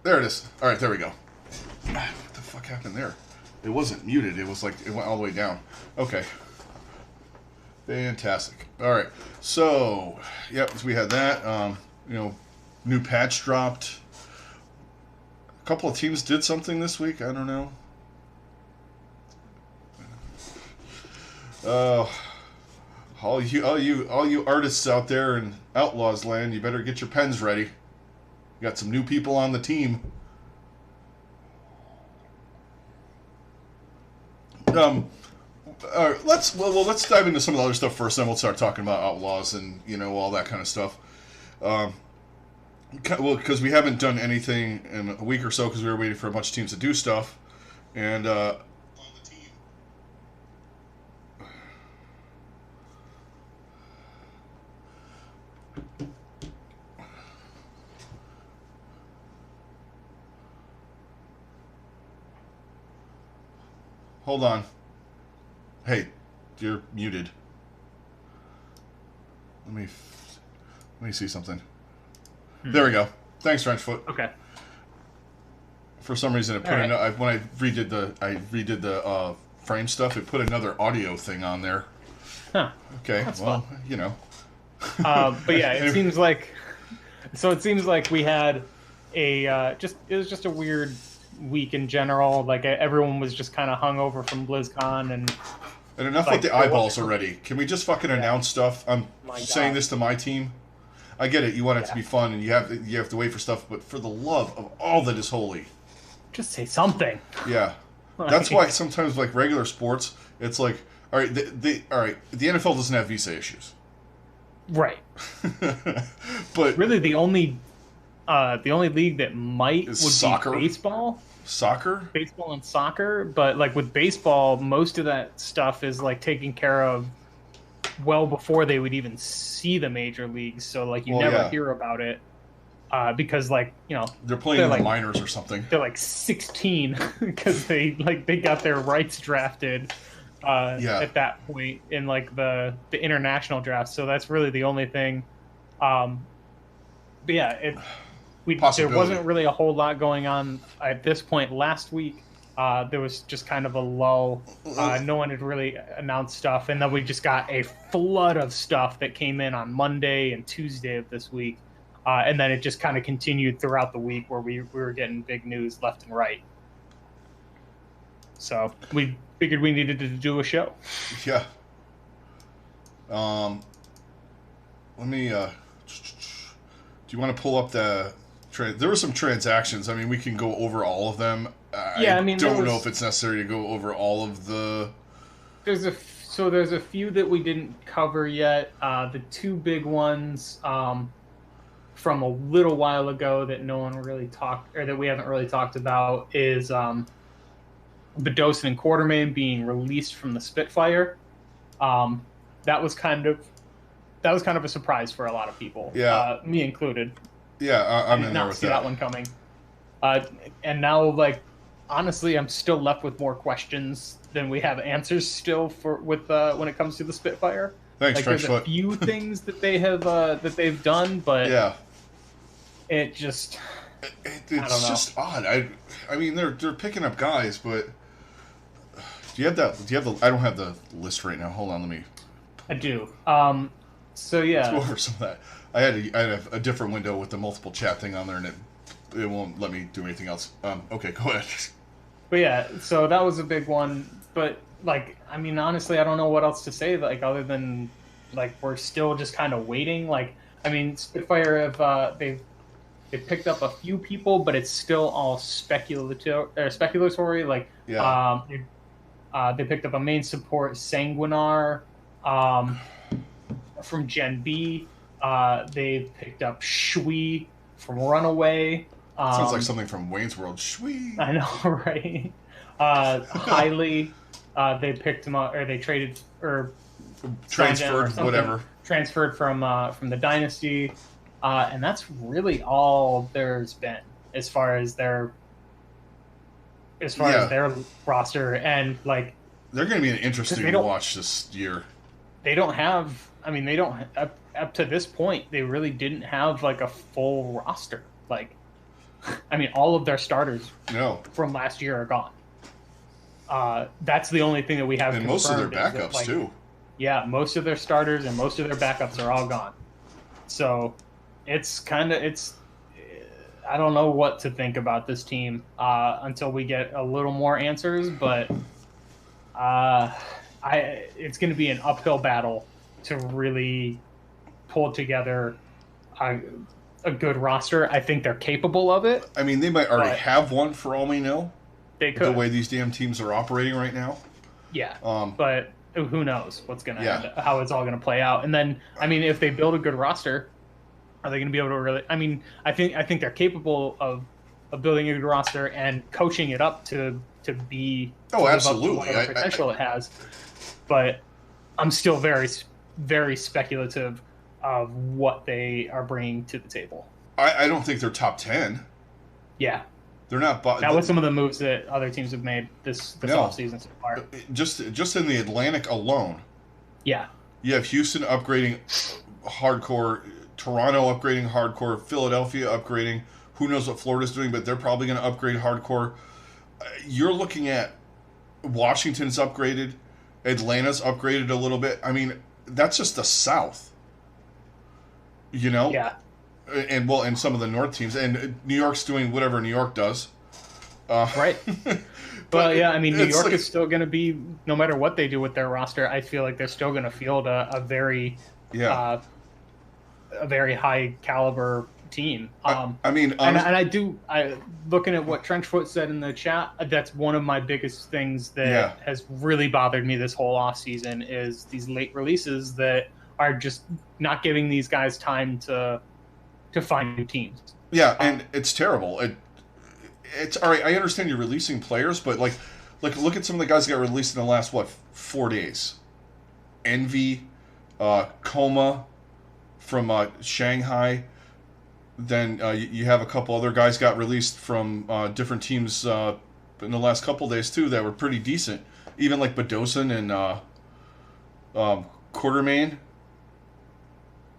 There it is. All right, there we go. What the fuck happened there? It wasn't muted. It was like it went all the way down. Okay. Fantastic. All right. So, yep, so we had that. New patch dropped. A couple of teams did something this week. I don't know. All you artists out there in Outlaws Land, you better get your pens ready. You got some new people on the team. All right, let's dive into some of the other stuff first, then we'll start talking about Outlaws and all that kind of stuff. Because we haven't done anything in a week or so because we were waiting for a bunch of teams to do stuff, and on the team. Hold on. Hey, you're muted. Let me see something. There we go. Thanks, Trenchfoot. Okay. For some reason, it put when I redid the frame stuff, it put another audio thing on there. Huh. Okay. That's well, fun. But yeah, it seems like we had it was just a weird week in general. Like everyone was just kind of hungover from BlizzCon and enough with the eyeballs already. Can we just fucking announce stuff? I'm saying this to my team. I get it. You want it to be fun, and you have to wait for stuff. But for the love of all that is holy, just say something. Yeah, that's why sometimes like regular sports, it's like, all right, the NFL doesn't have visa issues, right? But really, the only league that would soccer. Be baseball. Baseball and soccer, but like with baseball, most of that stuff is like taken care of well before they would even see the major leagues. So like you never hear about it because like they're playing in the minors or something. They're like 16 because they got their rights drafted at that point in like the international draft. So that's really the only thing. But yeah, there wasn't really a whole lot going on at this point last week. There was just kind of a lull. No one had really announced stuff. And then we just got a flood of stuff that came in on Monday and Tuesday of this week. And then it just kind of continued throughout the week where we were getting big news left and right. So we figured we needed to do a show. Yeah. Let me... do you want to pull up the... There were some transactions. I mean, we can go over all of them. I don't know if it's necessary to go over all of the... There's a few that we didn't cover yet. The two big ones from a little while ago that no one really talked, or that we haven't really talked about, is Bedosin and Quartermain being released from the Spitfire. That was kind of a surprise for a lot of people. Yeah, me included. Yeah, I'm in there with that one coming. And now, like, honestly, I'm still left with more questions than we have answers still when it comes to the Spitfire. Thanks, like, there's a few things that they have that they've done, but it just it's just odd. I mean, they're picking up guys, but do you have the? I don't have the list right now. Hold on, let me. I do. So yeah, let's go over some of that. I had a different window with the multiple chat thing on there, and it won't let me do anything else. Okay, go ahead. But yeah, so that was a big one. But like, I mean, honestly, I don't know what else to say. Like, other than like we're still just kind of waiting. Like, I mean, Spitfire have they've picked up a few people, but it's still all speculatory. Like, they picked up a main support, Sanguinar, from Gen B. They picked up Shui from Runaway. Sounds like something from Wayne's World. Shui. I know, right? Highly, they picked him up, or they traded, or transferred, whatever. Transferred from the Dynasty, and that's really all there's been as far as their roster. And like, they're going to be an interesting watch this year. They don't have. I mean, they don't up to this point. They really didn't have like a full roster. Like, I mean, all of their starters no. from last year are gone. That's the only thing that we have. And most of their backups that, too. Yeah, most of their starters and most of their backups are all gone. So it's I don't know what to think about this team until we get a little more answers, but it's going to be an uphill battle to really pull together a good roster. I think they're capable of it. I mean, they might already have one for all we know. They could. The way these damn teams are operating right now. Yeah, but who knows what's going to how it's all going to play out. And then, I mean, if they build a good roster, are they going to be able to really? I mean, I think they're capable of building a good roster and coaching it up to be absolutely to potential it has. But I'm still very, very speculative of what they are bringing to the table. I don't think they're top 10. Yeah. They're not. That was some of the moves that other teams have made this offseason so far. Just in the Atlantic alone. Yeah. You have Houston upgrading hardcore, Toronto upgrading hardcore, Philadelphia upgrading. Who knows what Florida's doing, but they're probably going to upgrade hardcore. You're looking at Washington's upgraded, Atlanta's upgraded a little bit. I mean, that's just the South. You know? Yeah. And some of the North teams. And New York's doing whatever New York does. Right. But yeah, I mean, New York is still going to be, no matter what they do with their roster, I feel like they're still going to field a very high caliber team. I mean, looking at what Trenchfoot said in the chat, that's one of my biggest things that has really bothered me this whole off season is these late releases that are just not giving these guys time to find new teams. Yeah, and it's terrible. It's all right. I understand you're releasing players, but like look at some of the guys that got released in the last 4 days. Envy, Coma from Shanghai. Then you have a couple other guys got released from different teams in the last couple days too that were pretty decent. Even like Badosin and Quartermain.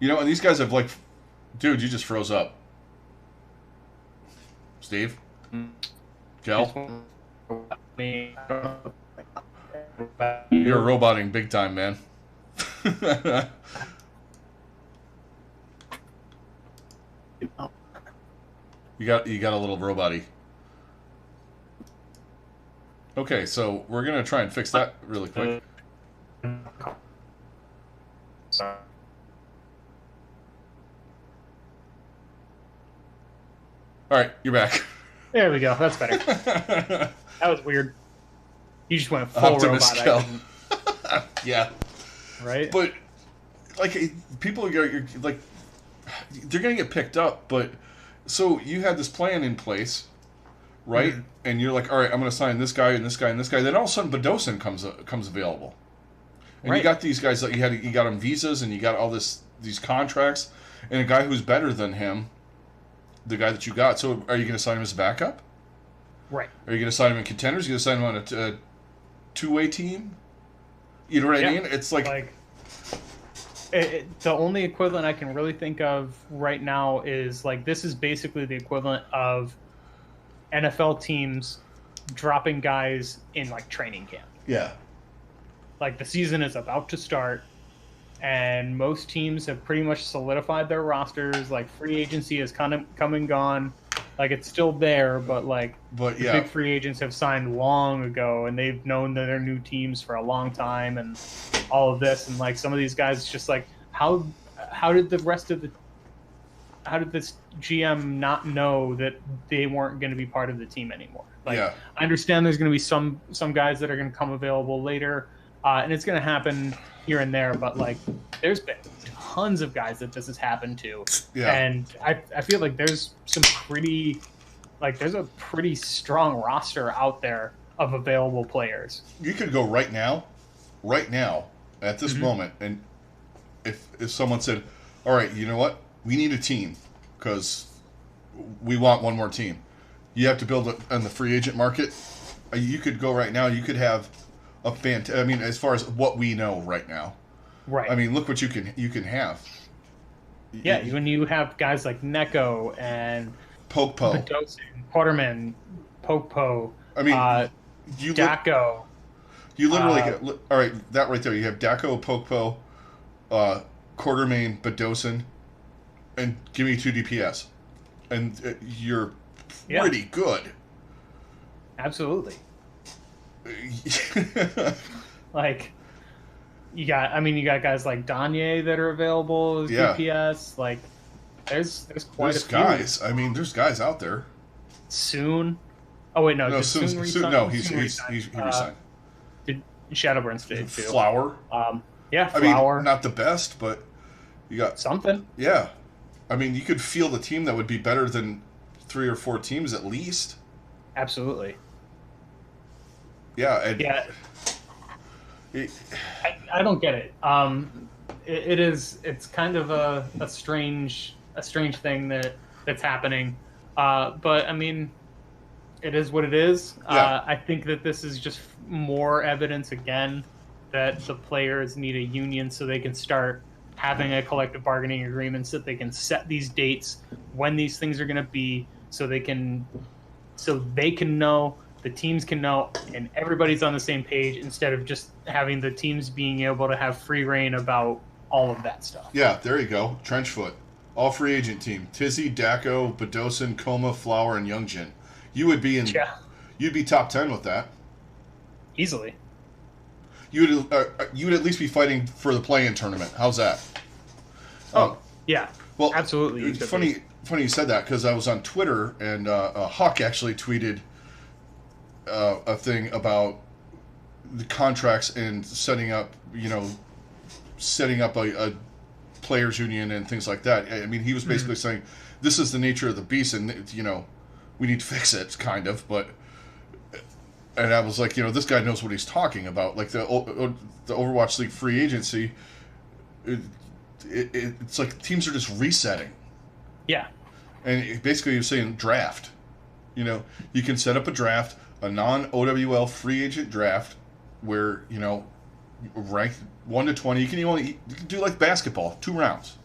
You know, and these guys have dude, you just froze up. Steve? Kel? You're roboting big time, man. You got a little robot-y. Okay, so we're gonna try and fix that really quick. All right, you're back. There we go. That's better. That was weird. You just went full Optimus robot. Yeah. Right. But people are they're gonna get picked up. But so you had this plan in place, right? Mm-hmm. And you're like, all right, I'm gonna sign this guy and this guy and this guy. Then all of a sudden, Badosin comes available, and you got these guys that you got on visas and you got all these contracts, and a guy who's better than him. The guy that you got. So are you going to sign him as a backup? Right. Are you going to sign him in contenders? Are you going to sign him on a two-way team? You know what I mean? It's the only equivalent I can really think of right now is this is basically the equivalent of NFL teams dropping guys in training camp. Yeah. The season is about to start. And most teams have pretty much solidified their rosters. Free agency has kind of come and gone. It's still there, but big free agents have signed long ago, and they've known that they're new teams for a long time, and all of this. And some of these guys, it's just how did this GM not know that they weren't going to be part of the team anymore? I understand there's going to be some guys that are going to come available later, and it's going to happen here and there, but there's been tons of guys that this has happened to, and I feel there's some pretty there's a pretty strong roster out there of available players. You could go right now at this moment, and if someone said, all right, you know what, we need a team because we want one more team, you have to build it on the free agent market. You could go right now, you could have I mean, as far as what we know right now, right? I mean, look what you can have. Yeah, when you have guys like Neko and Pokepo. Badosin, Quarterman, Pokepo. I mean, you Daco. You literally all right. That right there. You have Daco, Pokepo, Quartermain, Badosin, and give me 2 DPS, and you're pretty good. Absolutely. Like, you got guys like Danye that are available as DPS. Like, there's quite a few guys. I mean, there's guys out there. Soon. Oh wait, no. Soon he resigned. Did Shadowburn's did too. Flower. Flower. I mean, not the best, but you got something. Yeah, I mean, you could field a team that would be better than 3 or 4 teams at least. Absolutely. Yeah. And I don't get it. It's kind of a strange thing that's happening. But I mean, it is what it is. Yeah. I think that this is just more evidence again that the players need a union so they can start having a collective bargaining agreement, so that they can set these dates when these things are going to be, so they can know, the teams can know, and everybody's on the same page, instead of just having the teams being able to have free reign about all of that stuff. Yeah, there you go. Trenchfoot. All free agent team. Tizzy, Daco, Badosin, Coma, Flower, and Youngjin. You would be you'd be top 10 with that. Easily. You would at least be fighting for the play-in tournament. How's that? Yeah. Well, absolutely. It's funny you said that, because I was on Twitter, and Hawk actually tweeted a thing about the contracts and setting up a players union and things like that. I mean, he was basically saying this is the nature of the beast, and we need to fix it, kind of. And I was like, this guy knows what he's talking about. Like the Overwatch League free agency, it's like teams are just resetting. Yeah. And basically you're saying draft. You can set up a draft, a non-OWL free agent draft, where, ranked 1 to 20. You can do like basketball, 2 rounds.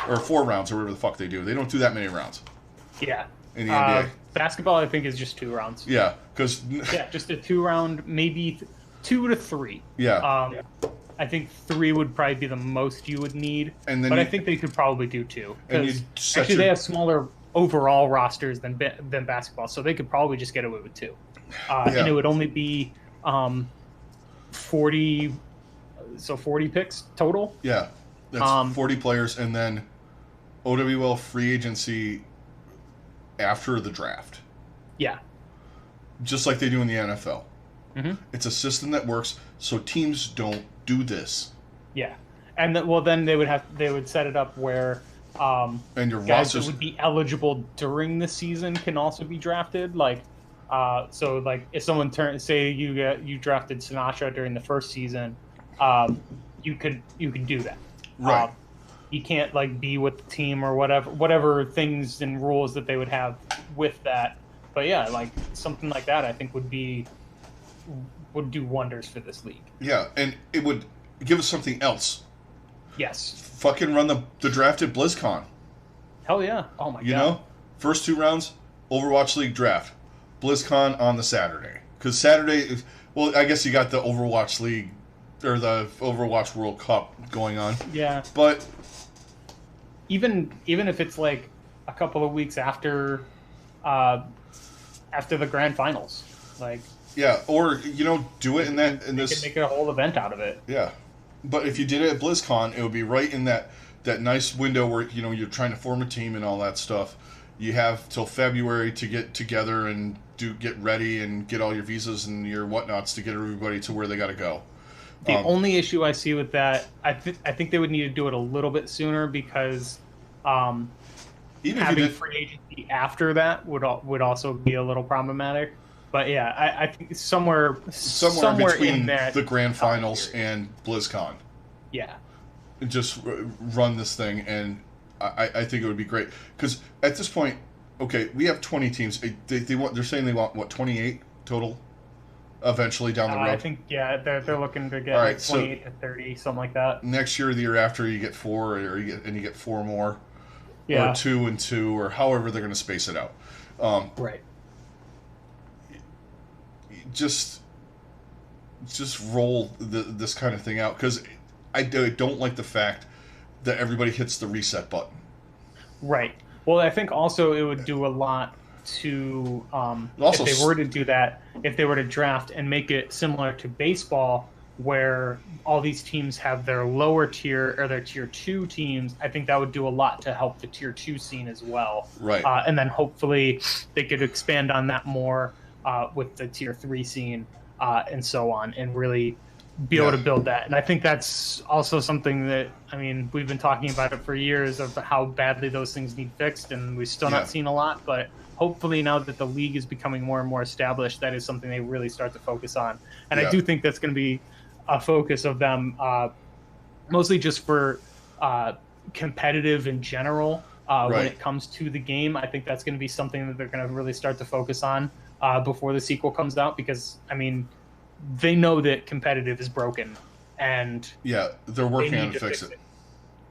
Or 4 rounds, or whatever the fuck they do. They don't do that many rounds. Yeah. In the NBA. Basketball, I think, is just 2 rounds. Yeah, because... yeah, just a 2-round, maybe 2 to 3. Yeah. I think 3 would probably be the most you would need. But I think they could probably do 2. Because actually they have smaller overall rosters than basketball, so they could probably just get away with 2. And it would only be 40 picks total. Yeah, that's 40 players, and then OWL free agency after the draft. Yeah. Just like they do in the NFL. Mm-hmm. It's a system that works, so teams don't do this. Yeah. And then they would set it up where and your guys that would be eligible during the season can also be drafted. Like, so like if someone say you drafted Sinatra during the first season, you could do that. Right. You can't like be with the team or whatever things and rules that they would have with that. But yeah, like something like that I think would do wonders for this league. Yeah, and it would give us something else. Yes. Fucking run the draft at BlizzCon. Hell yeah. Oh my god. First 2 rounds, Overwatch League draft. BlizzCon on the Saturday. Because Saturday, well, I guess you got the Overwatch League or the Overwatch World Cup going on. Yeah. But even if it's like a couple of weeks after the grand finals, like, yeah, or do it in this. You can make a whole event out of it. Yeah, but if you did it at BlizzCon, it would be right in that nice window where you're trying to form a team and all that stuff. You have till February to get together and get ready and get all your visas and your whatnots to get everybody to where they got to go. The only issue I see with that, I think they would need to do it a little bit sooner, because even having free agency after that would also be a little problematic. But yeah, I think somewhere between in that the grand finals and BlizzCon. Yeah. Just run this thing, and I think it would be great, because at this point, okay, we have 20 teams. They're saying they want what, 28 total, eventually down the road. I think they're looking to get like 28 to 30, something like that. Next year, or the year after, you get 4, or you get 4 more. Yeah. Or 2 and 2, or however they're going to space it out. Right. Just roll this kind of thing out, because I don't like the fact that everybody hits the reset button. Right. Well, I think also it would do a lot to if they were to do that, if they were to draft and make it similar to baseball, where all these teams have their lower tier or their tier 2 teams. I think that would do a lot to help the tier 2 scene as well. Right. And then hopefully they could expand on that more with the tier 3 scene and so on, and really be able to build that. And I think that's also something that, I mean, we've been talking about it for years of how badly those things need fixed, and we've still not seen a lot, but hopefully now that the league is becoming more and more established, that is something they really start to focus on. And I do think that's going to be a focus of them, mostly just for competitive in general. When it comes to the game, I think that's going to be something that they're going to really start to focus on before the sequel comes out, because, I mean, they know that competitive is broken, and they're working on to fix it.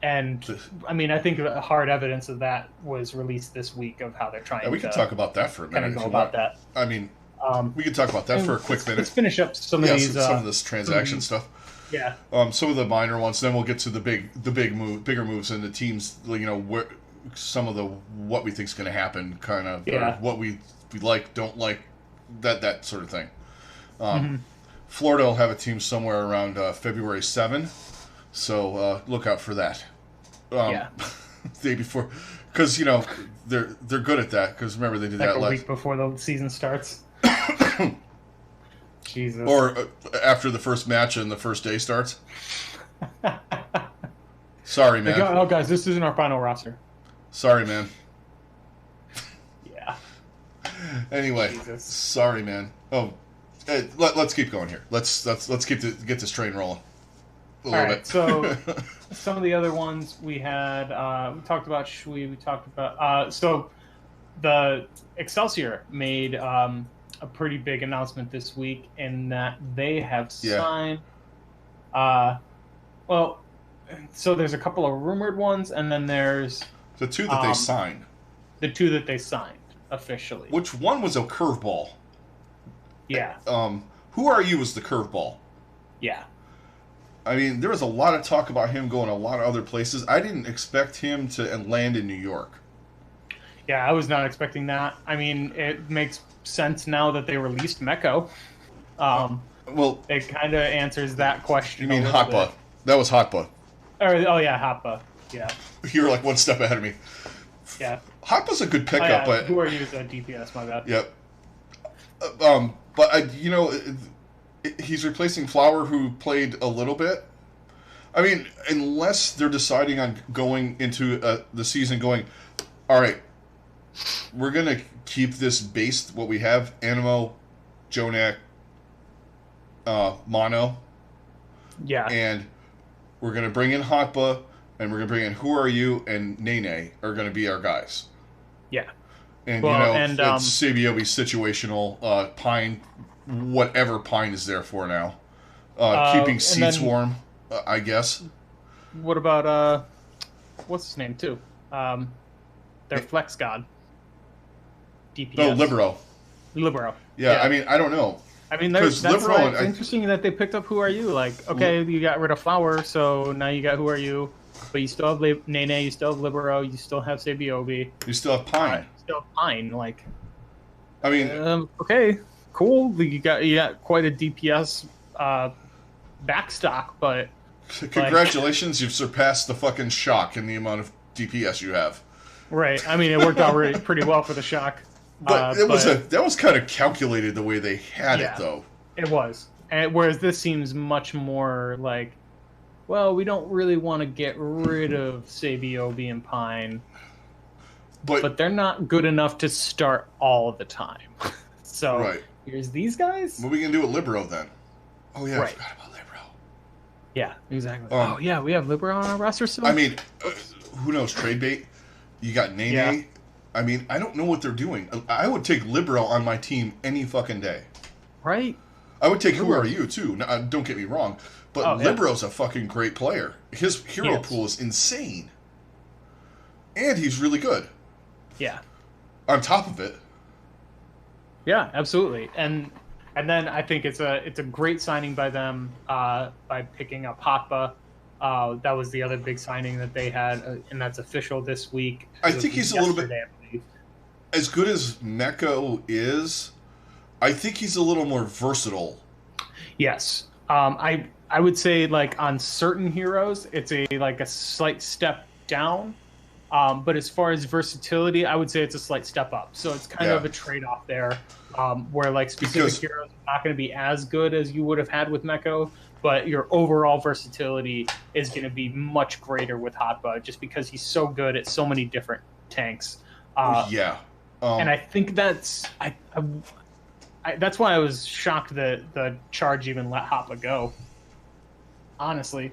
And I mean, I think hard evidence of that was released this week of how they're trying. We can talk about that for a minute. Go about that. I mean, we could talk about that for a quick minute. Let's finish up some of these. Some of this transaction stuff. Yeah. Some of the minor ones. Then we'll get to the bigger moves and the teams. You know, where some of the what we think is going to happen, kind of, or what we like, don't like, that sort of thing. Florida will have a team somewhere around February 7, so look out for that. Day before, because you know they're good at that. Because remember they did that a week before the season starts. Jesus. Or after the first match and the first day starts. Sorry, man. Oh, guys, this isn't our final roster. Sorry, man. Yeah. Anyway, Jesus. Sorry, man. Oh, let's keep going here. Let's get this train rolling. A little bit. So some of the other ones we had, we talked about Shui. We talked about so the Excelsior made a pretty big announcement this week in that they have signed. Well, so there's a couple of rumored ones, and then there's the 2 that they signed. The 2 that they signed officially. Which one was a curveball? Yeah. Who Are You was the curveball. Yeah. I mean, there was a lot of talk about him going a lot of other places. I didn't expect him to land in New York. Yeah, I was not expecting that. I mean, it makes sense now that they released Meko. Well, it kind of answers that question. You mean Hotba? That was Hotba. Oh yeah, Hotba. Yeah. You were like one step ahead of me. Yeah. Hotba's a good pickup, but Who Are You is a DPS? My bad. Yep. But you know, he's replacing Flower, who played a little bit. I mean, unless they're deciding on going into the season, going, all right, we're gonna keep this base what we have: Animo, Jonak, Mono. Yeah. And we're gonna bring in Hotba, and we're gonna bring in Who Are You, and Nene are gonna be our guys. Yeah. And it's Sabiobi situational. Pine, whatever Pine is there for now. Keeping seats warm, I guess. What about what's his name too? Their flex god. DPS. No, Libero. Yeah, I mean, I don't know. I mean, that's interesting that they picked up Who Are You. Like, okay, you got rid of Flower, so now you got Who Are You, but you still have Nene, you still have Libero, you still have Sabiobi. You still have Pine. Like, I mean, okay, cool. You got quite a DPS backstock, but congratulations, you've surpassed the fucking Shock in the amount of DPS you have. Right. I mean, it worked out pretty well for the Shock. But that was kind of calculated the way they had it, though. It was. Whereas this seems much more like, well, we don't really want to get rid of Sabiobi and Pine, but they're not good enough to start all the time. So here's these guys. What are we going to do with Libero then? Oh, yeah, I forgot about Libero. Yeah, exactly. Oh, yeah, we have Libero on our roster still? I mean, who knows? Trade bait? You got Nene. Yeah. I mean, I don't know what they're doing. I would take Libero on my team any fucking day. Right? I would take Who Are You, too. Now, don't get me wrong. But Libero's a fucking great player. His hero pool is insane. and he's really good. Yeah. On top of it. Yeah, absolutely. And then I think it's a great signing by them by picking up Hotba. That was the other big signing that they had, and that's official this week. I think he's a little bit as good as Meko is. I think he's a little more versatile. Yes, I would say like on certain heroes, it's a slight step down. But as far as versatility, I would say it's a slight step up. So it's kind of a trade-off there, where like specific heroes are not going to be as good as you would have had with Meko, but your overall versatility is going to be much greater with Hotba, just because he's so good at so many different tanks. And I think that's that's why I was shocked that the Charge even let Hotba go. Honestly.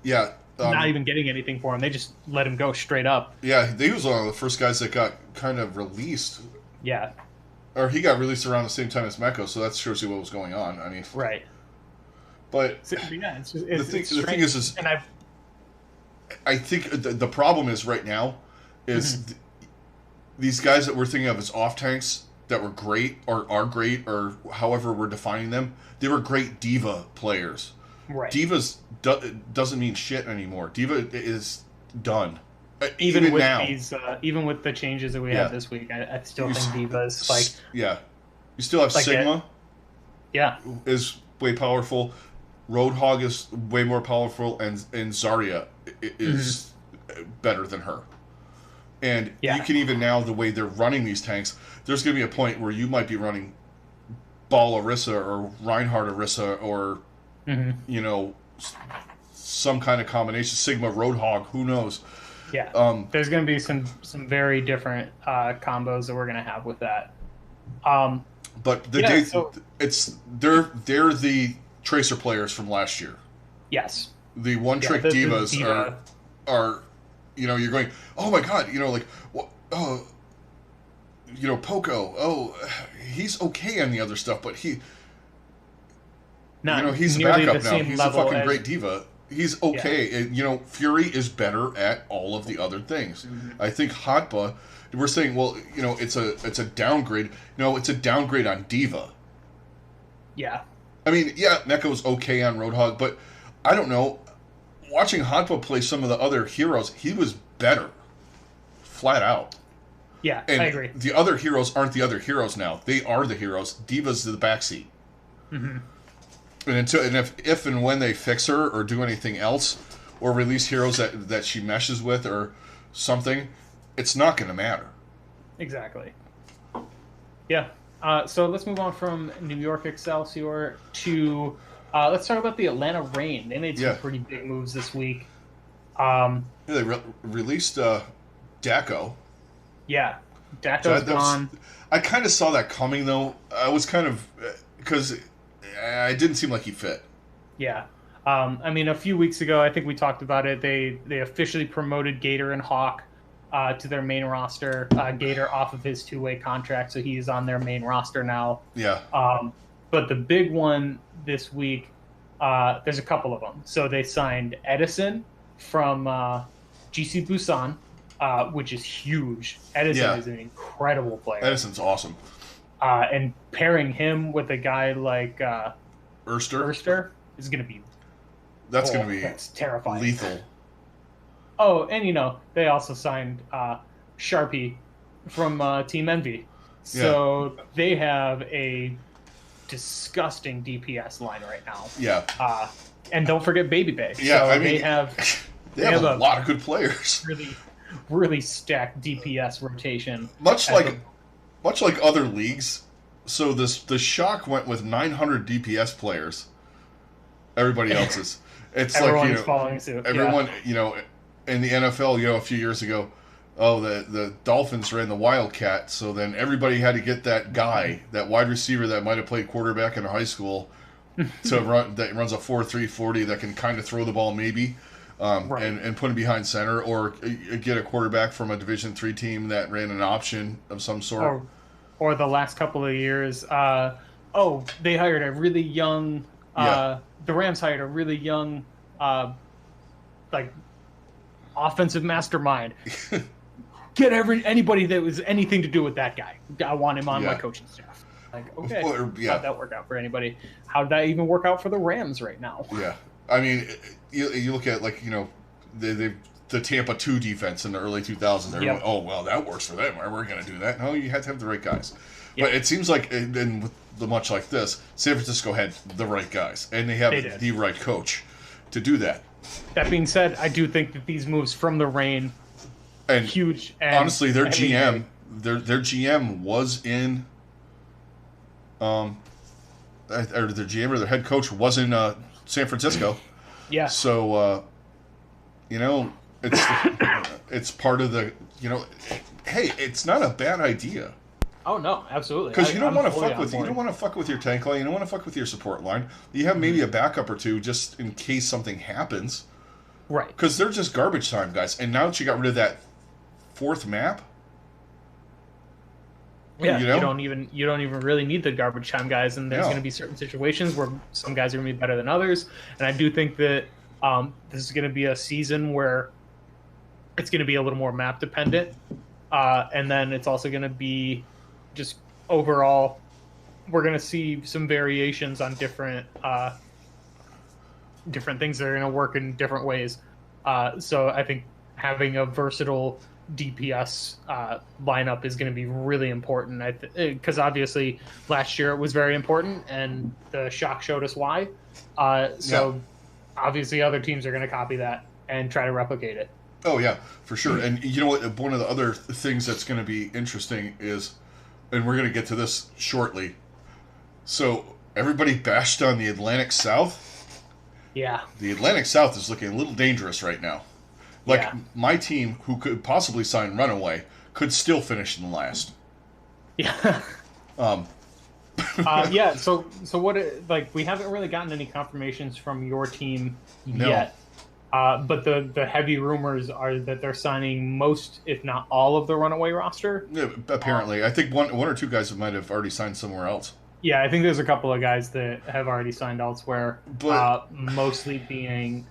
Yeah. Not even getting anything for him. They just let him go straight up. Yeah, he was one of the first guys that got kind of released. Yeah. Or he got released around the same time as Meko, so that shows you what was going on. I mean, right. But so, yeah, the thing is and I think the problem is right now is these guys that we're thinking of as off tanks that were great or are great or however we're defining them, they were great diva players. Right. Divas doesn't mean shit anymore. Diva is done. Even with now. Even with the changes that we have this week, I still think Divas like. Yeah, you still have like Sigma. Is way powerful. Roadhog is way more powerful, and Zarya is better than her. And you can even now the way they're running these tanks, there's going to be a point where you might be running Ball Orisa or Reinhardt Orisa or. You know, some kind of combination. Sigma Roadhog, who knows? Yeah. There's going to be some very different combos that we're going to have with that. But they're the Tracer players from last year. Yes. The one trick divas are you know, you're going, oh my god, you know, like you know, Poco, he's okay on the other stuff, but he's a backup now. He's a fucking great diva. He's okay. Yeah. And, you know, Fury is better at all of the other things. I think Hotba, we're saying, well, you know, it's a downgrade. No, it's a downgrade on diva. Yeah. I mean, Meko's okay on Roadhog, but I don't know. Watching Hotba play some of the other heroes, he was better. Flat out. Yeah, and I agree. The other heroes aren't the other heroes now. They are the heroes. Diva's the backseat. And if and when they fix her or do anything else or release heroes that she meshes with or something, it's not going to matter. Exactly. Yeah. So let's move on from New York Excelsior to let's talk about the Atlanta Reign. They made some pretty big moves this week. They released Daco. Yeah, Daco's gone. I kind of saw that coming, though. I was kind of because it didn't seem like he fit. Yeah. I mean, a few weeks ago, I think we talked about it. They officially promoted Gator and Hawk to their main roster. Gator off of his 2-way contract, so he's on their main roster now. Yeah. But the big one this week, there's a couple of them. So they signed Edison from GC Busan, which is huge. Edison is an incredible player. Edison's awesome. And pairing him with a guy like Erster is going to be that's terrifying, lethal. Oh, and you know they also signed Sharpie from Team Envy, so they have a disgusting DPS line right now. Yeah. And don't forget Baby Bay. Yeah, so I mean they have a lot of good players. Really stacked DPS rotation. Much like other leagues. So the Shock went with 900 DPS players. Everybody else's. It's everyone's following suit. Everyone, you know, in the NFL, you know, a few years ago, the Dolphins ran the Wildcat, so then everybody had to get that guy, that wide receiver that might have played quarterback in high school, that runs a 4.3 40 that can kind of throw the ball maybe, and put him behind center, or get a quarterback from a Division III team that ran an option of some sort. Or the last couple of years, they hired a really young. The Rams hired a really young, offensive mastermind. get anybody that was anything to do with that guy. I want him on my coaching staff. Like, okay, how'd that work out for anybody? How'd that even work out for the Rams right now? Yeah, I mean, you look at like the Tampa 2 defense in the early 2000s. Everyone, oh well, that works for them. We're going to do that. No, you had to have the right guys. Yep. But it seems like, and with the much like this, San Francisco had the right guys, and they have the right coach to do that. That being said, I do think that these moves from the Reign and huge. And honestly, their GM, their GM was in, or their GM or their head coach was in San Francisco. Yeah. So, it's part of the, hey, it's not a bad idea. Oh no, absolutely. Because you don't want to fuck with your tank line. You don't want to fuck with your support line. You have maybe a backup or two just in case something happens. Right. Because they're just garbage time guys. And now that you got rid of that 4th map, yeah, you don't even really need the garbage time guys. And there's going to be certain situations where some guys are going to be better than others. And I do think that this is going to be a season where it's going to be a little more map dependent, and then it's also going to be just overall, we're going to see some variations on different things that are going to work in different ways. So I think having a versatile DPS lineup is going to be really important. Because obviously last year it was very important, and the shock showed us why. Obviously other teams are going to copy that and try to replicate it. Oh yeah, for sure. And you know what? One of the other things that's going to be interesting is, and we're going to get to this shortly. So everybody bashed on the Atlantic South. Yeah. The Atlantic South is looking a little dangerous right now. Like my team, who could possibly sign Runaway, could still finish in last. Yeah. Yeah. So what? We haven't really gotten any confirmations from your team yet. But the heavy rumors are that they're signing most, if not all, of the Runaway roster. Yeah, apparently. I think one or two guys might have already signed somewhere else. Yeah, I think there's a couple of guys that have already signed elsewhere, but mostly being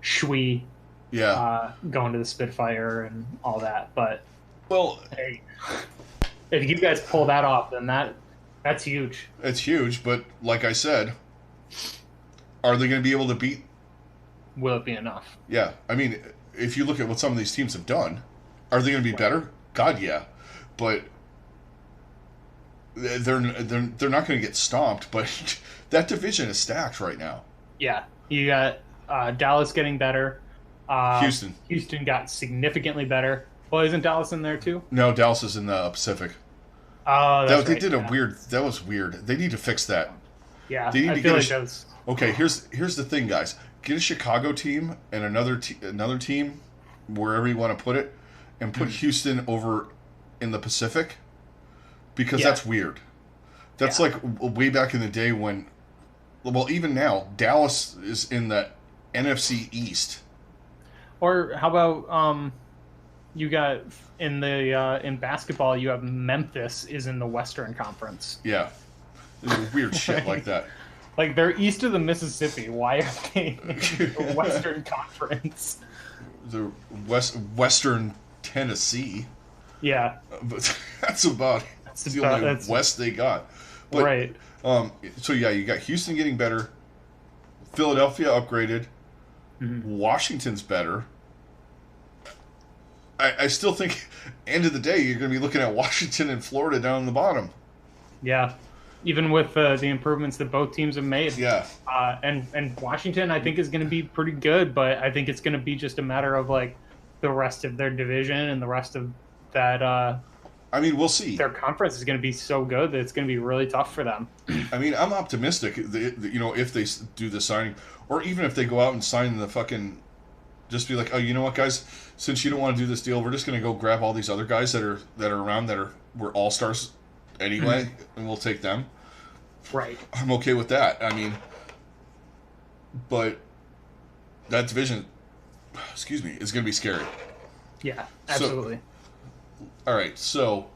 Shui, going to the Spitfire and all that. But hey, if you guys pull that off, then that's huge. It's huge, but like I said, are they going to be able to beat? Will it be enough? Yeah, I mean, if you look at what some of these teams have done, are they going to be better? God, yeah, but they're not going to get stomped. But that division is stacked right now. Yeah, you got Dallas getting better. Houston got significantly better. Well, isn't Dallas in there too? No, Dallas is in the Pacific. Oh, that's right. They did a weird. That was weird. They need to fix that. Yeah, I feel like those. Okay, here's the thing, guys. Get a Chicago team and another team, wherever you want to put it, and put Houston over in the Pacific, because that's weird. That's like way back in the day when, well, even now, Dallas is in the NFC East. Or how about you got in basketball, you have Memphis is in the Western Conference. Yeah, weird shit like that. Like, they're east of the Mississippi. Why are they in the Western Conference? The Western Tennessee. Yeah. But that's about the only west they got. But, right. So, yeah, you got Houston getting better. Philadelphia upgraded. Mm-hmm. Washington's better. I still think, end of the day, you're going to be looking at Washington and Florida down in the bottom. Yeah. Even with the improvements that both teams have made. Yeah. And Washington, I think, is going to be pretty good, but I think it's going to be just a matter of, like, the rest of their division and the rest of that. I mean, we'll see. Their conference is going to be so good that it's going to be really tough for them. I mean, I'm optimistic, if they do the signing, or even if they go out and sign the fucking, just be like, oh, you know what, guys, since you don't want to do this deal, we're just going to go grab all these other guys that are around were all-stars anyway, and we'll take them. Right. I'm okay with that. I mean, but that division, is going to be scary. Yeah, absolutely. All right, so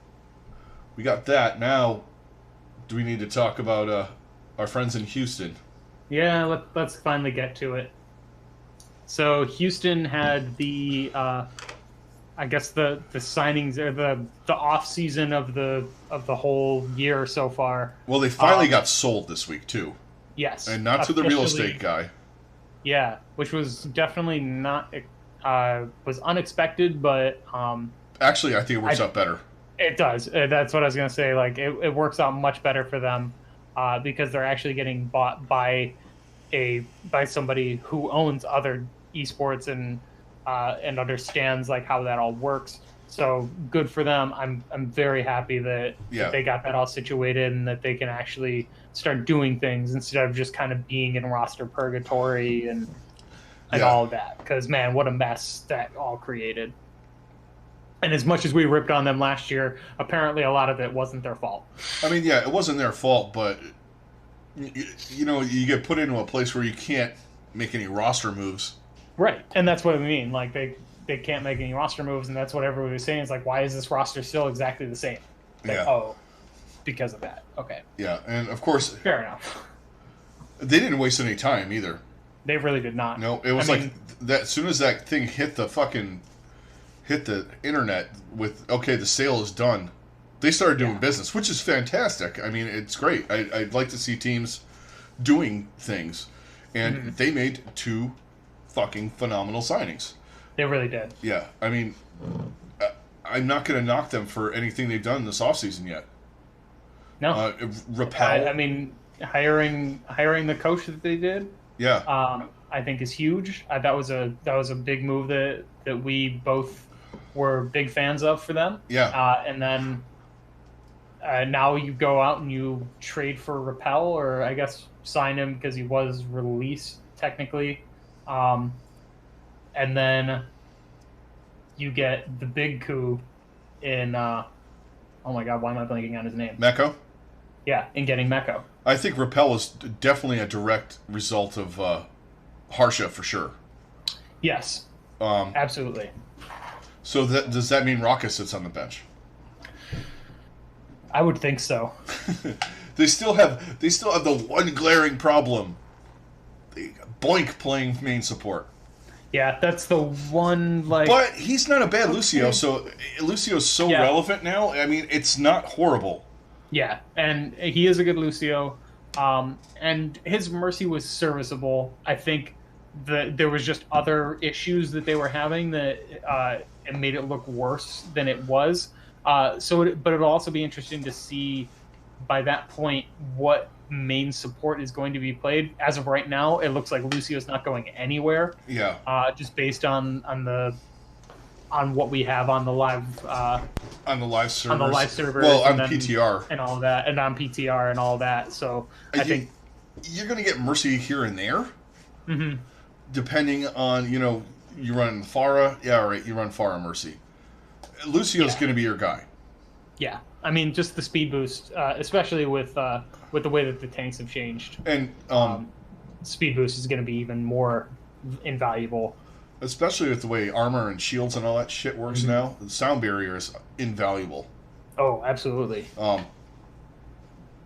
we got that. Now, do we need to talk about our friends in Houston? Yeah, let's finally get to it. So Houston had the I guess the signings or the off season of the whole year so far. Well, they finally got sold this week too. Yes, and not to the real estate guy. Yeah, which was definitely not was unexpected, but actually, I think it works out better. It does. That's what I was gonna say. Like it works out much better for them because they're actually getting bought by somebody who owns other esports and understands like how that all works. So good for them. I'm very happy that they got that all situated and that they can actually start doing things instead of just kind of being in roster purgatory and all of that. Because man, what a mess that all created. And as much as we ripped on them last year, apparently a lot of it wasn't their fault. I mean, yeah, it wasn't their fault, but you know, you get put into a place where you can't make any roster moves. Right, and that's what I mean. Like they can't make any roster moves, and that's what everybody was saying. Is like, why is this roster still exactly the same? Like, oh, because of that. Okay. Yeah, and of course, fair enough. They didn't waste any time either. They really did not. No, it was that. As soon as that thing hit the internet with the sale is done, they started doing business, which is fantastic. I mean, it's great. I'd like to see teams doing things, and they made 2 fucking phenomenal signings. They really did. Yeah, I mean, I'm not going to knock them for anything they've done this offseason yet. No. Repel. I mean, hiring the coach that they did. Yeah. I think is huge. That was a big move that we both were big fans of for them. Yeah. And then now you go out and you trade for Repel, or I guess sign him because he was released technically. And then you get the big coup in oh my god, why am I blanking on his name? Mecco? Yeah, in getting Mecco. I think Repel is definitely a direct result of Harsha for sure. Yes. Absolutely. So does that mean Rocka sits on the bench? I would think so. They still have the one glaring problem. Boink playing main support. Yeah, that's the one, like... But he's not a bad Lucio, so Lucio's so relevant now. I mean, it's not horrible. Yeah, and he is a good Lucio. And his Mercy was serviceable. I think there was just other issues that they were having that it made it look worse than it was. But it'll also be interesting to see by that point what main support is going to be played. As of right now, it looks like Lucio's not going anywhere. Yeah. Just based on what we have on the live on the live servers. On the live servers. Well, on PTR and all that, and on PTR and all that. So I think you're going to get Mercy here and there, depending on you run Pharah. Yeah, all right, you run Pharah Mercy. Lucio's going to be your guy. Yeah. I mean, just the speed boost, especially with the way that the tanks have changed. And speed boost is going to be even more invaluable. Especially with the way armor and shields and all that shit works now. The sound barrier is invaluable. Oh, absolutely.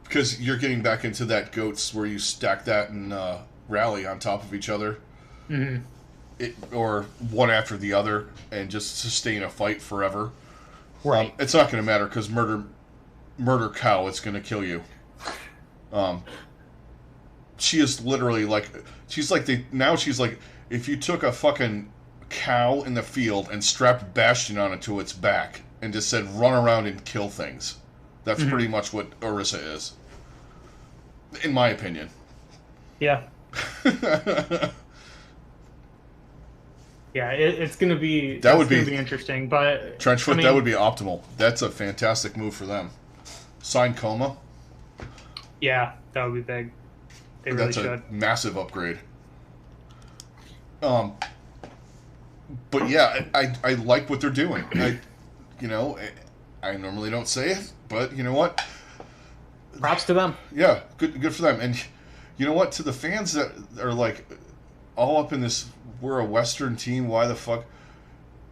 Because you're getting back into that GOATs where you stack that and rally on top of each other. Or one after the other and just sustain a fight forever. Right. It's not going to matter because murder cow, it's going to kill you. She is literally like, she's like if you took a fucking cow in the field and strapped Bastion on it to its back and just said run around and kill things. That's pretty much what Orisa is. In my opinion. Yeah. Yeah, it's going to be be interesting, but Trenchfoot, that would be optimal. That's a fantastic move for them. Sign Coma. Yeah, that would be big. They really That's should. A massive upgrade. But yeah, I like what they're doing. I normally don't say it, but you know what? Props to them. Yeah, good for them. And you know what? To the fans that are like all up in this, we're a Western team. Why the fuck?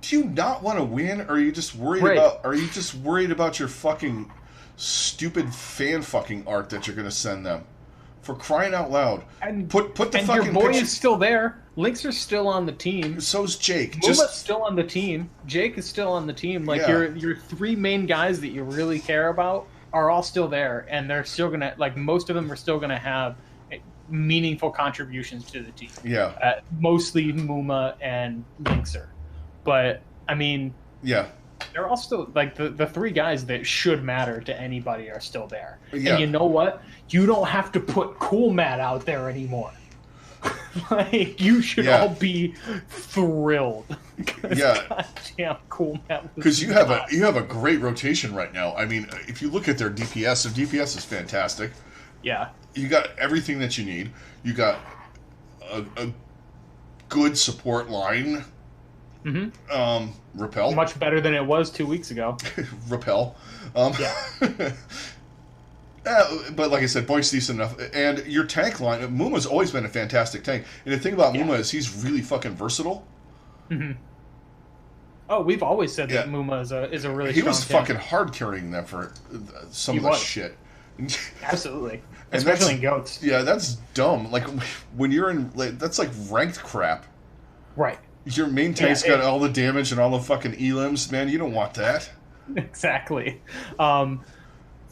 Do you not want to win? Or are you just worried about? Are you just worried about your fucking stupid fan fucking art that you're going to send them? For crying out loud. And put the and fucking your boy is still there. Lynx are still on the team. So's Jake. Muma's still on the team. Jake is still on the team. Like your three main guys that you really care about are all still there, and they're still gonna most of them are still gonna have meaningful contributions to the team. Yeah. Mostly Muma and Lynxer. But I mean, yeah. They're all still the three guys that should matter to anybody are still there. Yeah. And you know what? You don't have to put Cool Matt out there anymore. You should all be thrilled. Yeah. Goddamn, Cool Matt. Because you have a great rotation right now. I mean, if you look at their DPS, their DPS is fantastic. Yeah. You got everything that you need. You got a good support line. Mm-hmm. Repel. Much better than it was 2 weeks ago. Repel. Yeah. But like I said, Boyk's decent enough. And your tank line, Muma's always been a fantastic tank. And the thing about Muma is he's really fucking versatile. Mm-hmm. Oh, we've always said that Muma is a really strong tank. He was fucking hard carrying them for some of the shit. Absolutely. Especially in goats. Yeah, that's dumb. Like, when you're in... that's like ranked crap. Right. Your main tank's got all the damage and all the fucking elims, man. You don't want that. Exactly.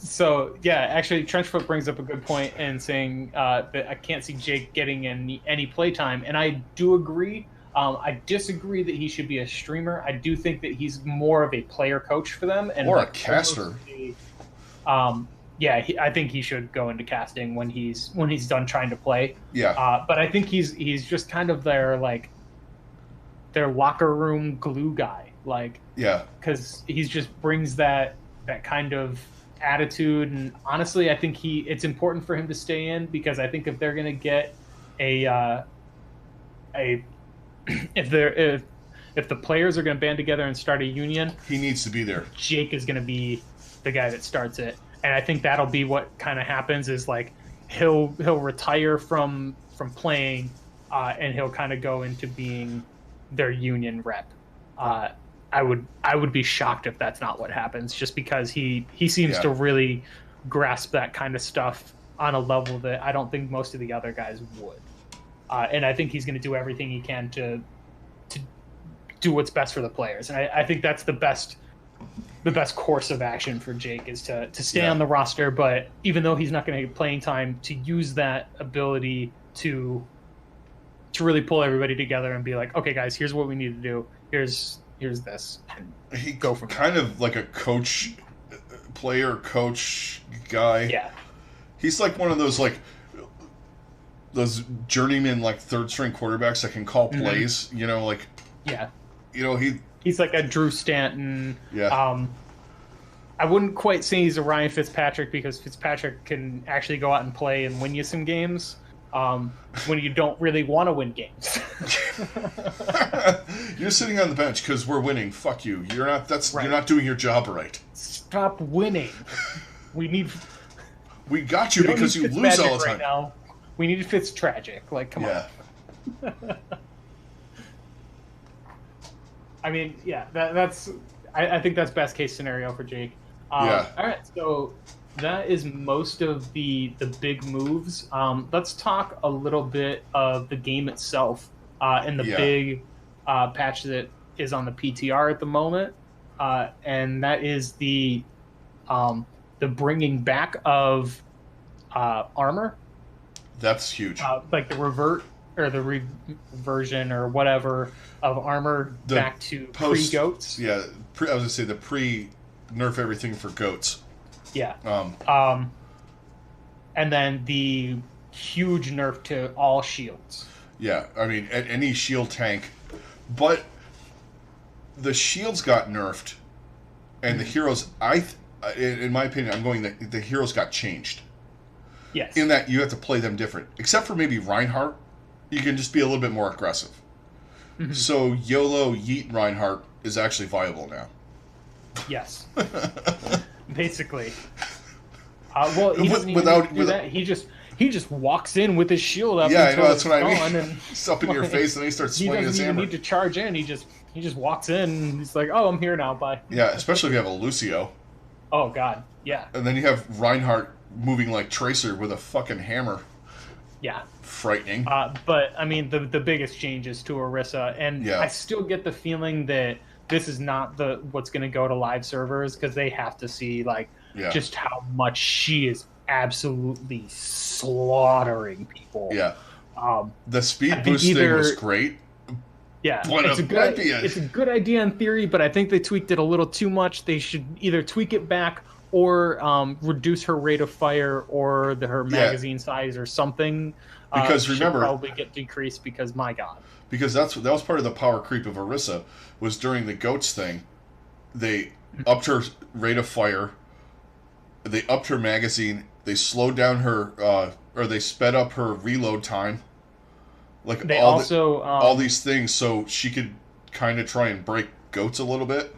So, yeah, actually, Trenchfoot brings up a good point in saying that I can't see Jake getting any playtime, and I do agree. I disagree that he should be a streamer. I do think that he's more of a player coach for them. And or a caster. I think he should go into casting when he's done trying to play. Yeah. But I think he's just kind of their locker room glue guy. Because he just brings that kind of attitude, and honestly I think it's important for him to stay in, because I think if they're gonna get if the players are gonna band together and start a union, he needs to be there. Jake is gonna be the guy that starts it, and I think that'll be what kind of happens is he'll retire from playing, and he'll kind of go into being their union rep. I would be shocked if that's not what happens, just because he seems to really grasp that kind of stuff on a level that I don't think most of the other guys would. And I think he's going to do everything he can to do what's best for the players. And I think that's the best course of action for Jake is to stay on the roster, but even though he's not going to get playing time, to use that ability to really pull everybody together and be like, okay, guys, here's what we need to do. Here's this. And he go from kind of like a player-coach guy. Yeah. He's like one of those those journeyman third-string quarterbacks that can call plays. You know, he's like a Drew Stanton. Yeah. I wouldn't quite say he's a Ryan Fitzpatrick, because Fitzpatrick can actually go out and play and win you some games. When you don't really want to win games. You're sitting on the bench because we're winning. Fuck you. You're not. You're not doing your job right. Stop winning. We got you because you lose all the time. Right now. We need Fitztragic. Come on. I mean, that's. I think that's best case scenario for Jake. All right, so that is most of the big moves. Let's talk a little bit of the game itself and the big patch that is on the PTR at the moment, and that is the bringing back of armor. That's huge. The revert or the reversion or whatever of armor back to pre-goats. Yeah, I was gonna say the pre-nerf everything for goats. Yeah. And then the huge nerf to all shields. Yeah, I mean, any shield tank. But the shields got nerfed, and the heroes, in my opinion, I'm going that the heroes got changed. Yes. In that you have to play them different. Except for maybe Reinhardt, you can just be a little bit more aggressive. Mm-hmm. So YOLO Yeet Reinhardt is actually viable now. Yes. Basically. Well, he doesn't even do that. He just walks in with his shield up. Yeah, I know, that's what I mean. And he's up in your face, and he starts swinging his hammer. He doesn't even need to charge in. He just walks in, and he's like, "Oh, I'm here now, bye." Yeah, especially if you have a Lucio. Oh God, yeah. And then you have Reinhardt moving like Tracer with a fucking hammer. Yeah. Frightening. But I mean, the biggest changes to Orisa, and I still get the feeling that this is not what's going to go to live servers, because they have to see like just how much she is absolutely slaughtering people. Yeah. The speed boost thing was great. Yeah, it's a good idea in theory, but I think they tweaked it a little too much. They should either tweak it back or reduce her rate of fire or her magazine size or something. Because remember, probably get decreased, because my god. Because that was part of the power creep of Orisa, was during the goats thing, they upped her rate of fire, they upped her magazine, they slowed down her or they sped up her reload time. Like they all these things, so she could kind of try and break goats a little bit.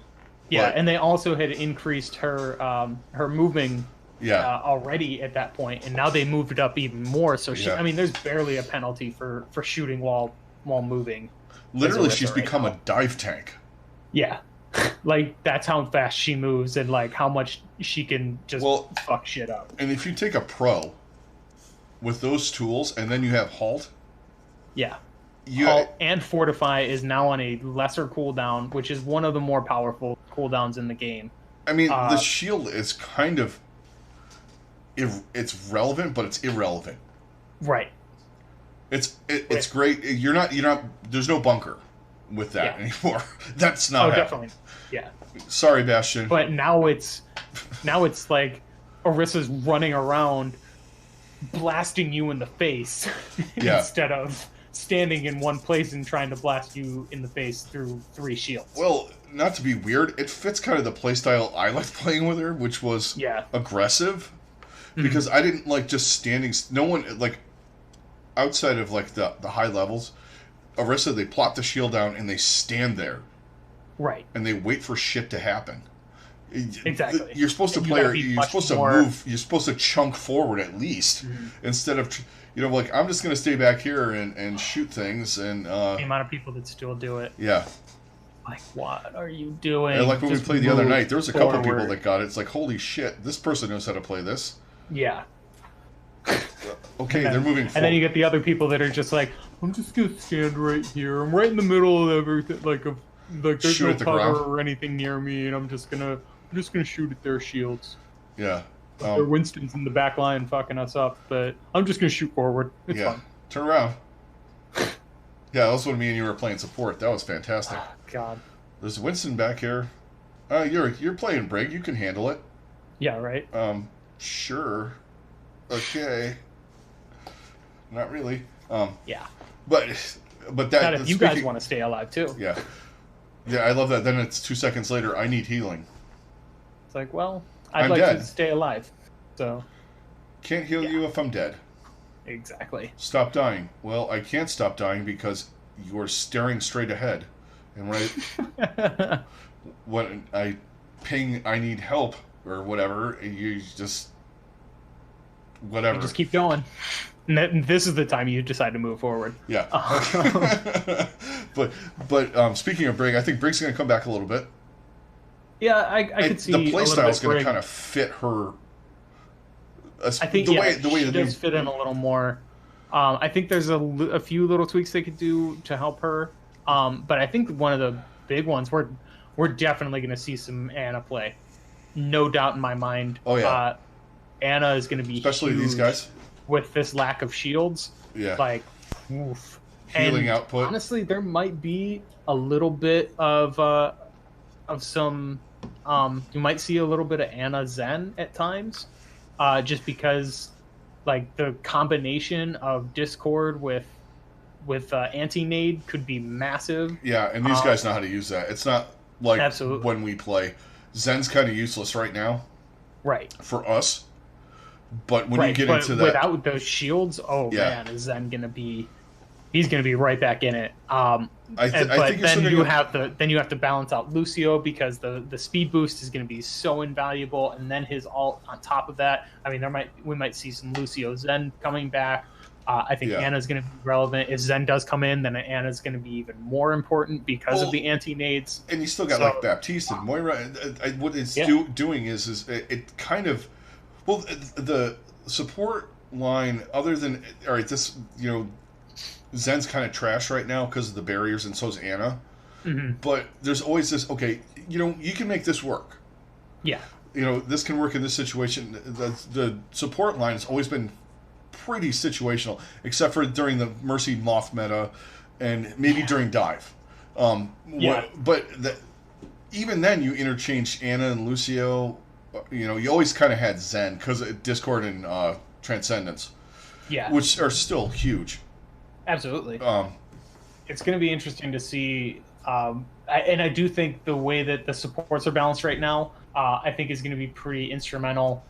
Yeah, and they also had increased her moving already at that point, and now they moved it up even more. So I mean, there's barely a penalty for shooting while moving. Literally, she's become a dive tank. Yeah, like that's how fast she moves and like how much she can just fuck shit up. And if you take a pro with those tools, and then you have halt. Yeah. Halt and Fortify is now on a lesser cooldown, which is one of the more powerful cooldowns in the game. I mean, the shield is kind of it's relevant, but it's irrelevant. Right. It's great. You're not. There's no bunker with that anymore. That's not. Definitely. Yeah. Sorry, Bastion. But now it's like Orisa's running around, blasting you in the face instead of standing in one place and trying to blast you in the face through 3 shields. Well, not to be weird, it fits kind of the playstyle I liked playing with her, which was aggressive. Because I didn't like just standing. No one, like, outside of like the high levels, Orisa, they plop the shield down and they stand there. Right. And they wait for shit to happen. Exactly. You're supposed to play, you're supposed to move, you're supposed to chunk forward at least, instead of, like, I'm just going to stay back here and shoot things. And the amount of people that still do it. Yeah. Like, what are you doing? And like when we played the other night, there was a couple of people that got it. It's like, holy shit, this person knows how to play this. Yeah. Okay, they're moving forward. And then you get the other people that are just like, I'm just going to stand right here. I'm right in the middle of everything. Like there's no cover or anything near me, and I'm just gonna shoot at their shields. Yeah. Their Winston's in the back line fucking us up, but I'm just gonna shoot forward. It's fun. Turn around. Yeah, that was when me and you were playing support. That was fantastic. Oh, God. There's Winston back here. You're playing Brig. You can handle it. Yeah, right. Sure. Okay. Not really. Yeah. But that. Not if you guys want to stay alive too. Yeah. Yeah, I love that. Then it's 2 seconds later. I need healing. It's like, well, I'd like to stay alive, so. Can't heal you if I'm dead. Exactly. Stop dying. Well, I can't stop dying because you're staring straight ahead, and when I ping, I need help or whatever. You just whatever. You just keep going. And this is the time you decide to move forward. Yeah. But speaking of Brig, I think Brig's going to come back a little bit. Yeah, I could see the playstyle is going to kind of fit her. I think the way she does fit in a little more. I think there's a few little tweaks they could do to help her. But I think one of the big ones, we're definitely going to see some Ana play. No doubt in my mind. Oh yeah. Ana is going to be especially these guys with this lack of shields. Yeah. Like, oof. Healing output. Honestly, there might be a little bit of some. You might see a little bit of Ana Zen at times, just because, like, the combination of Discord with anti-nade could be massive. Yeah, and these guys know how to use that. It's not like when we play. Zen's kind of useless right now. Right. For us. But when you get into that, without those shields, man, is Zen gonna be? He's gonna be right back in it. But then you have to balance out Lucio, because the speed boost is gonna be so invaluable, and then his ult on top of that. I mean, we might see some Lucio Zen coming back. I think Ana's gonna be relevant. If Zen does come in, then Ana's gonna be even more important because of the anti-nades. And you still got like Baptiste and Moira. What it's doing is it kind of. Well, the support line, other than, all right, this, Zen's kind of trash right now because of the barriers, and so's Anna. Mm-hmm. But there's always this, okay, you can make this work. Yeah. This can work in this situation. The support line has always been pretty situational, except for during the Mercy Moth meta and maybe during Dive. But even then, you interchanged Anna and Lucio. You always kind of had Zen because of Discord and Transcendence. Yeah. Which are still huge. Absolutely. It's going to be interesting to see. And I do think the way that the supports are balanced right now, I think is going to be pretty instrumental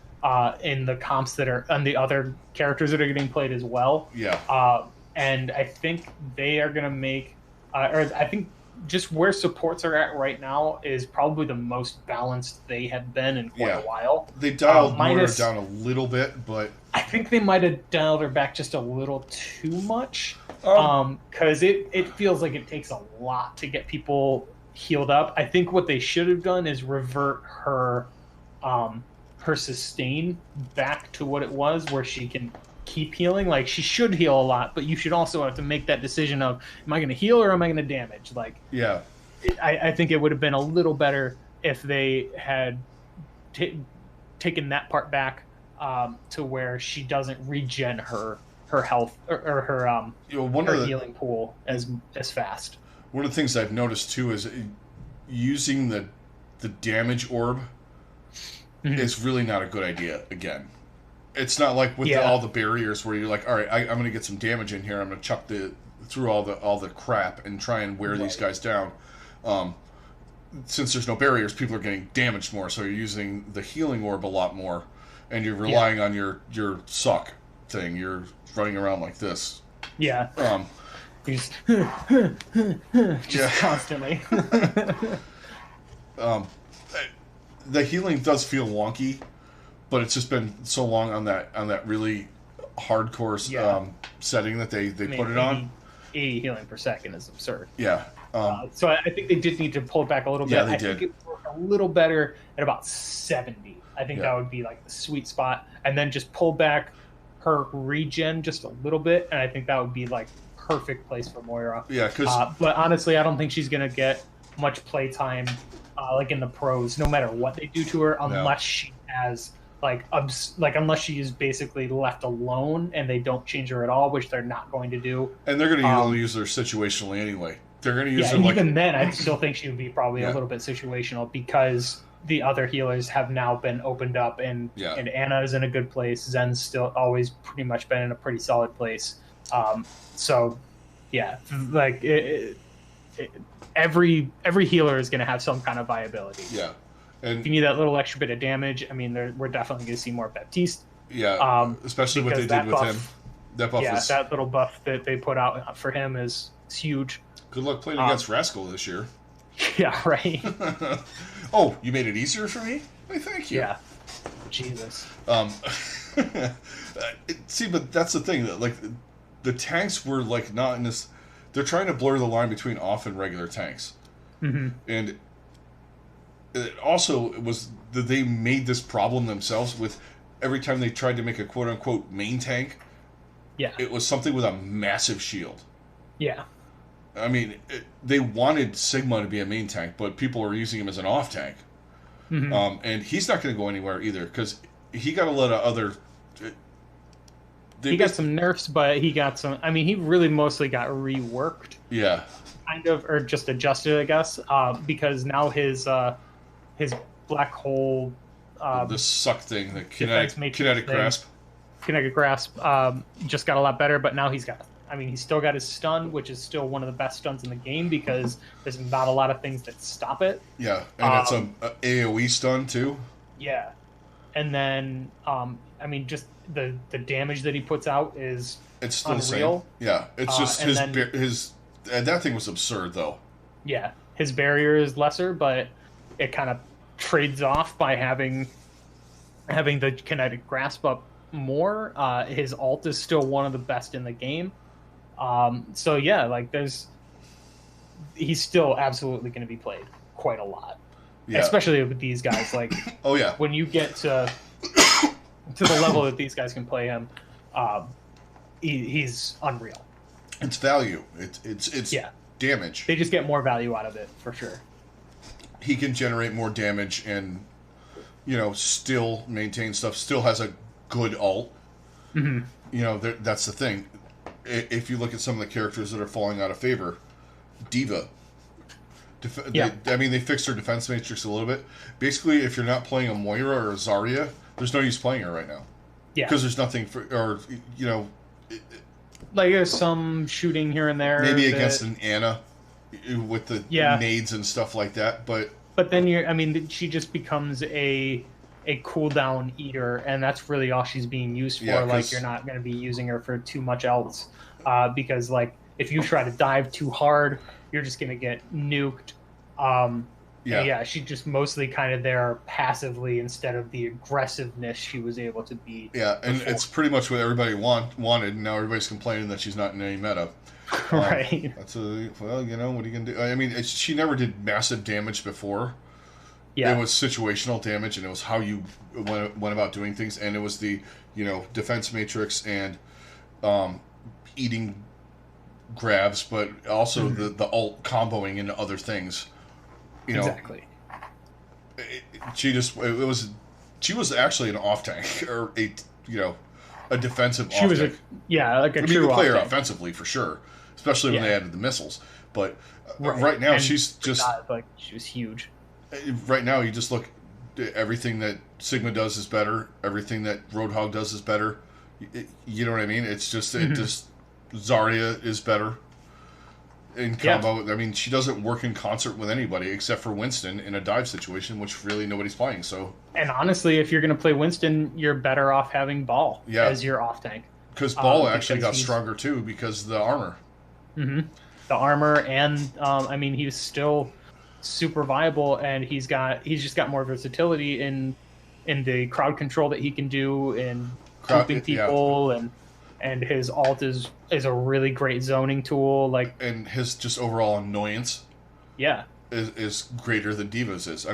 in the comps that are on the other characters that are getting played as well. Yeah. And I think they are going to make, or I think just where supports are at right now is probably the most balanced they have been in quite a while. They dialed Moira down a little bit, but I think they might have dialed her back just a little too much. Because it feels like it takes a lot to get people healed up. I think what they should have done is revert her sustain back to what it was, where she can keep healing. Like, she should heal a lot, but you should also have to make that decision of, am I going to heal or am I going to damage? Like, yeah, I think it would have been a little better if they had taken that part back to where she doesn't regen her health or her healing pool as fast. One of the things I've noticed too is using the damage orb is really not a good idea. Again, it's not like with all the barriers where you're like, all right, I'm going to get some damage in here. I'm going to chuck through all the crap and try and wear these guys down. Since there's no barriers, people are getting damaged more, so you're using the healing orb a lot more, and you're relying on your suck thing. You're running around like this. Yeah. Just constantly. The healing does feel wonky, but it's just been so long on that really hardcore setting that they put it on. 80 healing per second is absurd. Yeah. So I think they did need to pull it back a little bit. Yeah, they I did. think it worked a little better at about 70. I think that would be like the sweet spot, and then just pull back her regen just a little bit, and I think that would be like perfect place for Moira. Yeah, but honestly, I don't think she's gonna get much play time, like in the pros, no matter what they do to her, unless she has unless she is basically left alone and they don't change her at all, which they're not going to do. And they're going to use her situationally anyway. They're going to use her like... even then, I still think she would be probably a little bit situational because the other healers have now been opened up, and Anna is in a good place. Zen's still always pretty much been in a pretty solid place. Like every healer is going to have some kind of viability. Yeah. And if you need that little extra bit of damage, I mean, we're definitely going to see more Baptiste. Yeah, especially what they did with him. That buff that little buff that they put out for him is huge. Good luck playing against Rascal this year. Yeah, right. Oh, you made it easier for me? Hey, thank you. Yeah. Jesus. See, but that's the thing. Like, the tanks were like not in this. They're trying to blur the line between off and regular tanks, and it also was that they made this problem themselves with every time they tried to make a quote unquote main tank. Yeah, it was something with a massive shield. Yeah. I mean, they wanted Sigma to be a main tank, but people are using him as an off tank. And he's not going to go anywhere either because he got a lot of other. He got some nerfs, but he got some. I mean, he really mostly got reworked. Yeah. Kind of, or just adjusted, I guess, because now his black hole. The suck thing, the kinetic grasp. Kinetic grasp just got a lot better, but now he's still got his stun, which is still one of the best stuns in the game because there's not a lot of things that stop it. Yeah, and it's an AoE stun too. Yeah, and then just the damage that he puts out is still unreal. Yeah, it's just his and that thing was absurd though. Yeah, his barrier is lesser, but it kind of trades off by having the kinetic grasp up more. His ult is still one of the best in the game. So yeah, like he's still absolutely going to be played quite a lot, especially with these guys. Like, oh yeah, when you get to the level that these guys can play him, he's unreal. It's value. It's damage. They just get more value out of it for sure. He can generate more damage and still maintain stuff. Still has a good ult. Mm-hmm. That's the thing. If you look at some of the characters that are falling out of favor, D.Va. They fixed her defense matrix a little bit. Basically, if you're not playing a Moira or a Zarya, there's no use playing her right now. Yeah. Because there's nothing like there's some shooting here and there. Maybe against an Ana with the nades and stuff like that, but then she just becomes a cooldown eater, and that's really all she's being used for. You're not going to be using her for too much else, because if you try to dive too hard, you're just going to get nuked. She's just mostly kind of there passively instead of the aggressiveness she was able to be. Yeah, and before. It's pretty much what everybody wanted, and now everybody's complaining that she's not in any meta. Right. What are you going to do? She never did massive damage before. Yeah. It was situational damage, and it was how you went about doing things, and it was the defense matrix and eating grabs, but also the ult comboing into other things. Exactly. She was actually an off tank or a defensive off tank. True you could play her tank. Offensively for sure, especially when they added the missiles. But right now she's just she was huge. Right now you just look, everything that Sigma does is better. Everything that Roadhog does is better. You know what I mean? It's just Zarya is better. In combo, she doesn't work in concert with anybody except for Winston in a dive situation, which really nobody's playing. So, and honestly, if you're going to play Winston, you're better off having Ball as your off tank. Because Ball actually got stronger too because of the armor. Mm-hmm. The armor, and he's still super viable, and he's just got more versatility in the crowd control that he can do in keeping people and his ult is a really great zoning tool. And his just overall annoyance is greater than D.Va's is.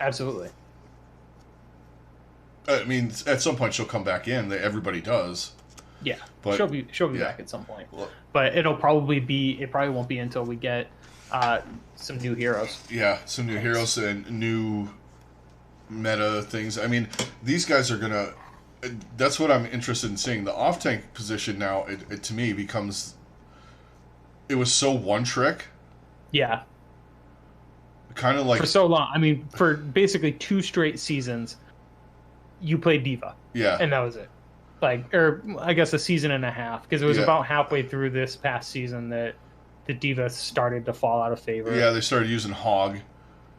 Absolutely. At some point she'll come back in. Everybody does. Yeah, but she'll be back at some point. But it probably won't be until we get some new heroes. Yeah, some new heroes and new meta things. These guys are gonna. That's what I'm interested in seeing. The off tank position now, it to me becomes. It was so one trick. Yeah. Kind of like for so long. For basically 2 straight seasons, you played D.Va. Yeah. And that was it. Or I guess a season and a half, because it was about halfway through this past season that the D.Va started to fall out of favor. Yeah, they started using Hog.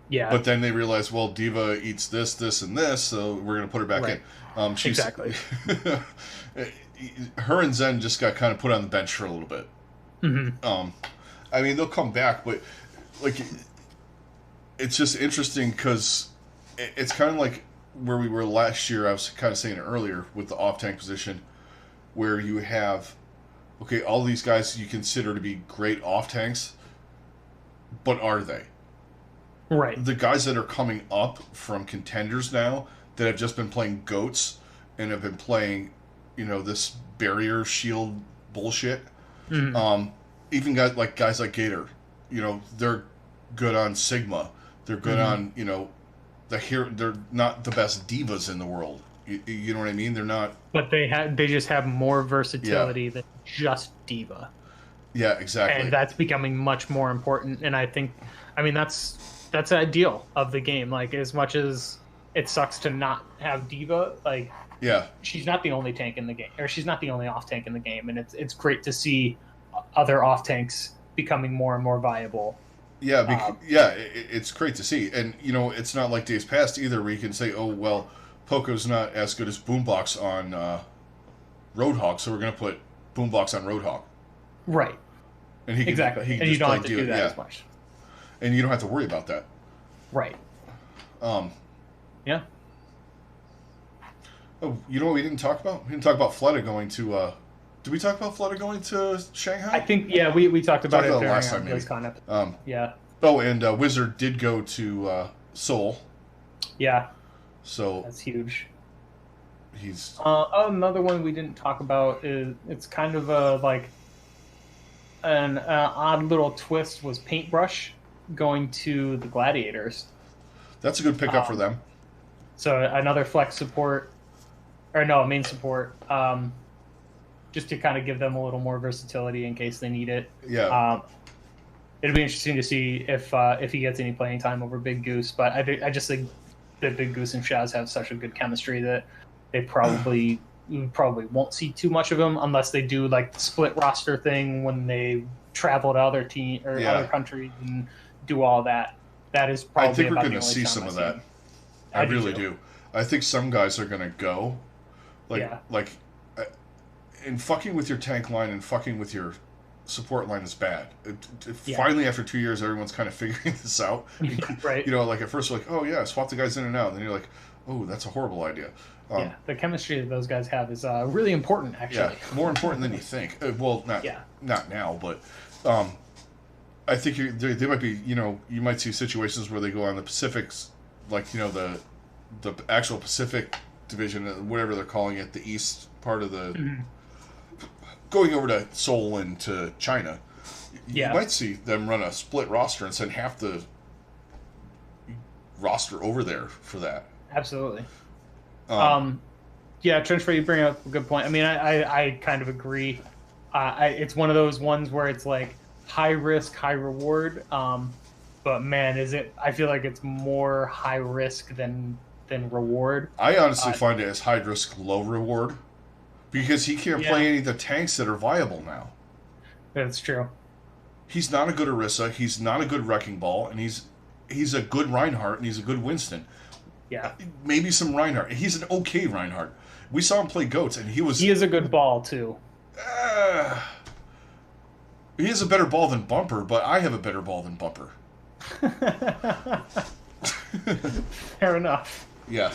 Yeah. But then they realized, well, D.Va eats this, this, and this, so we're going to put her back in. Exactly. Her and Zen just got kind of put on the bench for a little bit. Mm-hmm. They'll come back, but it's just interesting because it's kind of like where we were last year. I was kind of saying it earlier with the off tank position, where you have all these guys you consider to be great off tanks, but are they? Right. The guys that are coming up from contenders now that have just been playing goats and have been playing, this barrier shield bullshit. Mm-hmm. Even guys like Gator, they're good on Sigma. They're good on, they're not the best divas in the world. You know what I mean? They're not. But they just have more versatility than just D.Va. Yeah, exactly. And that's becoming much more important. And I think, that's the ideal of the game. As much as it sucks to not have D.Va, she's not the only tank in the game, or she's not the only off tank in the game, and it's great to see other off tanks becoming more and more viable. Yeah, it's great to see, and it's not like days past either, where you can say, oh well, Poco's not as good as Boombox on Roadhog, so we're going to put Boombox on Roadhog. Right. And he can, exactly, he can and just you don't have to do that as much. And you don't have to worry about that. Right. Yeah. Oh, you know what we didn't talk about? We didn't talk about Fleta going to. Did we talk about Fleta going to Shanghai? I think we talked about it last time, maybe. Yeah. Oh, and Wizard did go to Seoul. Yeah. So that's huge. he's another one we didn't talk about is it's kind of a like an odd little twist was Paintbrush going to the Gladiators. That's a good pickup for them. So another flex support, or no, main support, just to kind of give them a little more versatility in case they need it. Yeah. It'll be interesting to see if he gets any playing time over Big Goose, but I just think that Big Goose and Shaz have such a good chemistry that they probably won't see too much of him unless they do like the split roster thing when they travel to other other countries and do all that. That is probably. I think we're going to see some of that. I really do. I think some guys are going to go, and fucking with your tank line and fucking with your support line is bad. Finally, after 2 years, everyone's kind of figuring this out. Right. Like at first, like, oh yeah, swap the guys in and out, and then you're like, oh, that's a horrible idea. The chemistry that those guys have is really important, actually. Yeah, more important than you think. Not now, but I think they might be. You might see situations where they go on the Pacifics, like the actual Pacific division, whatever they're calling it, the east part of the. Going over to Seoul and to China, you might see them run a split roster and send half the roster over there for that. Absolutely. Trenchford, you bring up a good point. I mean, I kind of agree. It's one of those ones where it's like high risk, high reward. But man, I feel like it's more high risk than reward. I honestly find it as high risk, low reward. Because he can't play any of the tanks that are viable now. That's true. He's not a good Orisa. He's not a good Wrecking Ball. And he's a good Reinhardt, and he's a good Winston. Yeah. Maybe some Reinhardt. He's an okay Reinhardt. We saw him play Goats, and he is a good ball, too. He has a better ball than Bumper, but I have a better ball than Bumper. Fair enough. Yeah.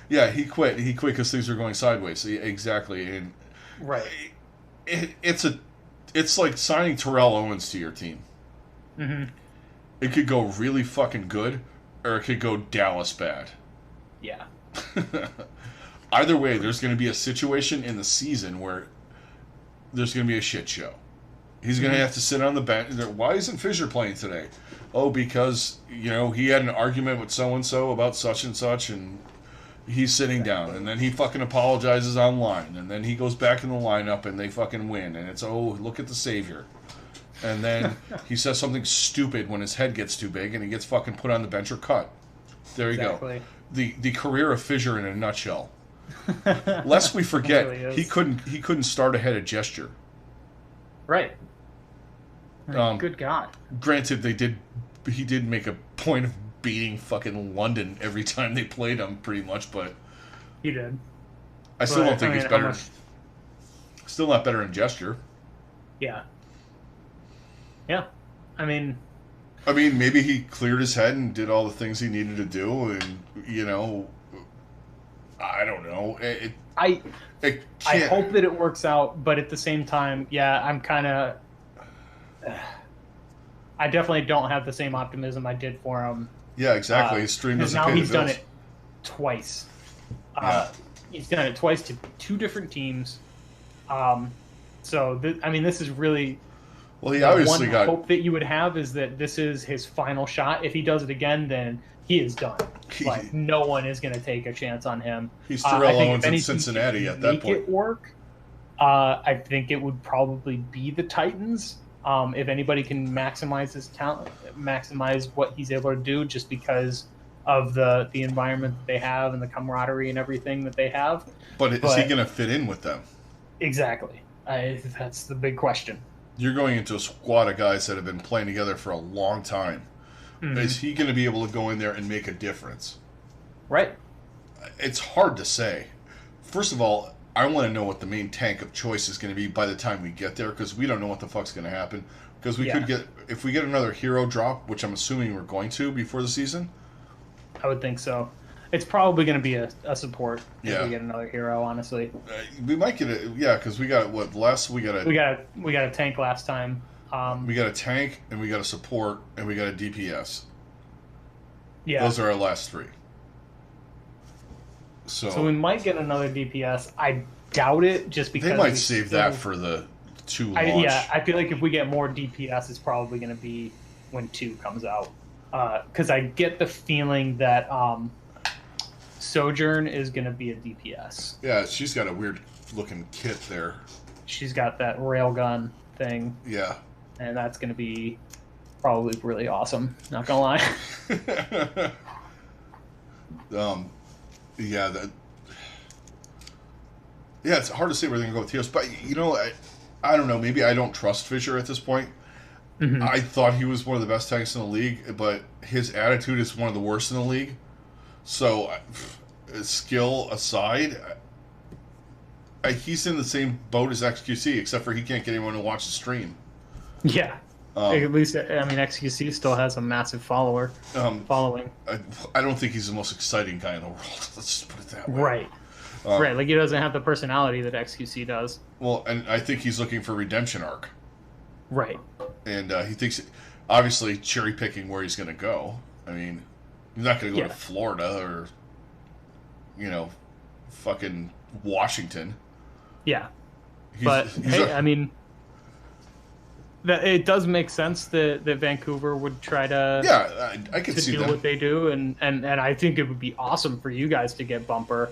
Yeah, he quit. He quit because things were going sideways. Exactly, and right. It's like signing Terrell Owens to your team. Mm-hmm. It could go really fucking good, or it could go Dallas bad. Yeah. Either way, there's going to be a situation in the season where there's going to be a shit show. He's going to have to sit on the bench. Why isn't Fisher playing today? Oh, because he had an argument with so and so about such and such, and. He's sitting down, and then he fucking apologizes online, and then he goes back in the lineup, and they fucking win, and it's, oh, look at the savior. And then he says something stupid when his head gets too big, and he gets fucking put on the bench or cut. There you go. The career of Fisher in a nutshell. Lest we forget, really he couldn't start ahead of Gesture. Right. Good God. Granted, he did make a point of beating fucking London every time they played him, pretty much, but he did. I still don't think he's better. Still not better in Gesture. Yeah. Yeah. I mean, maybe he cleared his head and did all the things he needed to do, and I don't know. I hope that it works out, but at the same time, I'm kind of. I definitely don't have the same optimism I did for him. Yeah, exactly. His stream doesn't pay the bills. Now he's done it twice. He's done it twice to two different teams. So this is really. Well, he obviously one hope that you would have is that this is his final shot. If he does it again, then he is done. Like no one is going to take a chance on him. He's Terrell Owens in Cincinnati at that point. Make it work. I think it would probably be the Titans. If anybody can maximize his talent, maximize what he's able to do, just because of the environment that they have and the camaraderie and everything that they have. But is he going to fit in with them? Exactly. That's the big question. You're going into a squad of guys that have been playing together for a long time. Mm-hmm. Is he going to be able to go in there and make a difference? Right. It's hard to say. First of all, I want to know what the main tank of choice is going to be by the time we get there, because we don't know what the fuck's going to happen. Because we could get, if we get another hero drop, which I'm assuming we're going to before the season. I would think so. It's probably going to be a support if we get another hero. Honestly, we might get it. Yeah, because we got we got a tank last time. We got a tank, and we got a support, and we got a DPS. Yeah, those are our last three. So we might get another DPS. I doubt it, just because they might save that for the 2 launch. I feel like if we get more DPS, it's probably going to be when 2 comes out. Because I get the feeling that Sojourn is going to be a DPS. Yeah, she's got a weird looking kit there. She's got that railgun thing. Yeah. And that's going to be probably really awesome. Not going to lie. Yeah, it's hard to say where they're going to go with Teos, but I don't know. Maybe I don't trust Fisher at this point. Mm-hmm. I thought he was one of the best tanks in the league, but his attitude is one of the worst in the league. So, skill aside, he's in the same boat as XQC, except for he can't get anyone to watch the stream. Yeah. At least, XQC still has a massive following. I don't think he's the most exciting guy in the world. Let's just put it that way. Right. Right, like he doesn't have the personality that XQC does. Well, and I think he's looking for redemption arc. Right. And he thinks, obviously, cherry picking where he's going to go. I mean, he's not going to go to Florida or, fucking Washington. Yeah. It does make sense that Vancouver would try to I could see do what they do, and I think it would be awesome for you guys to get Bumper.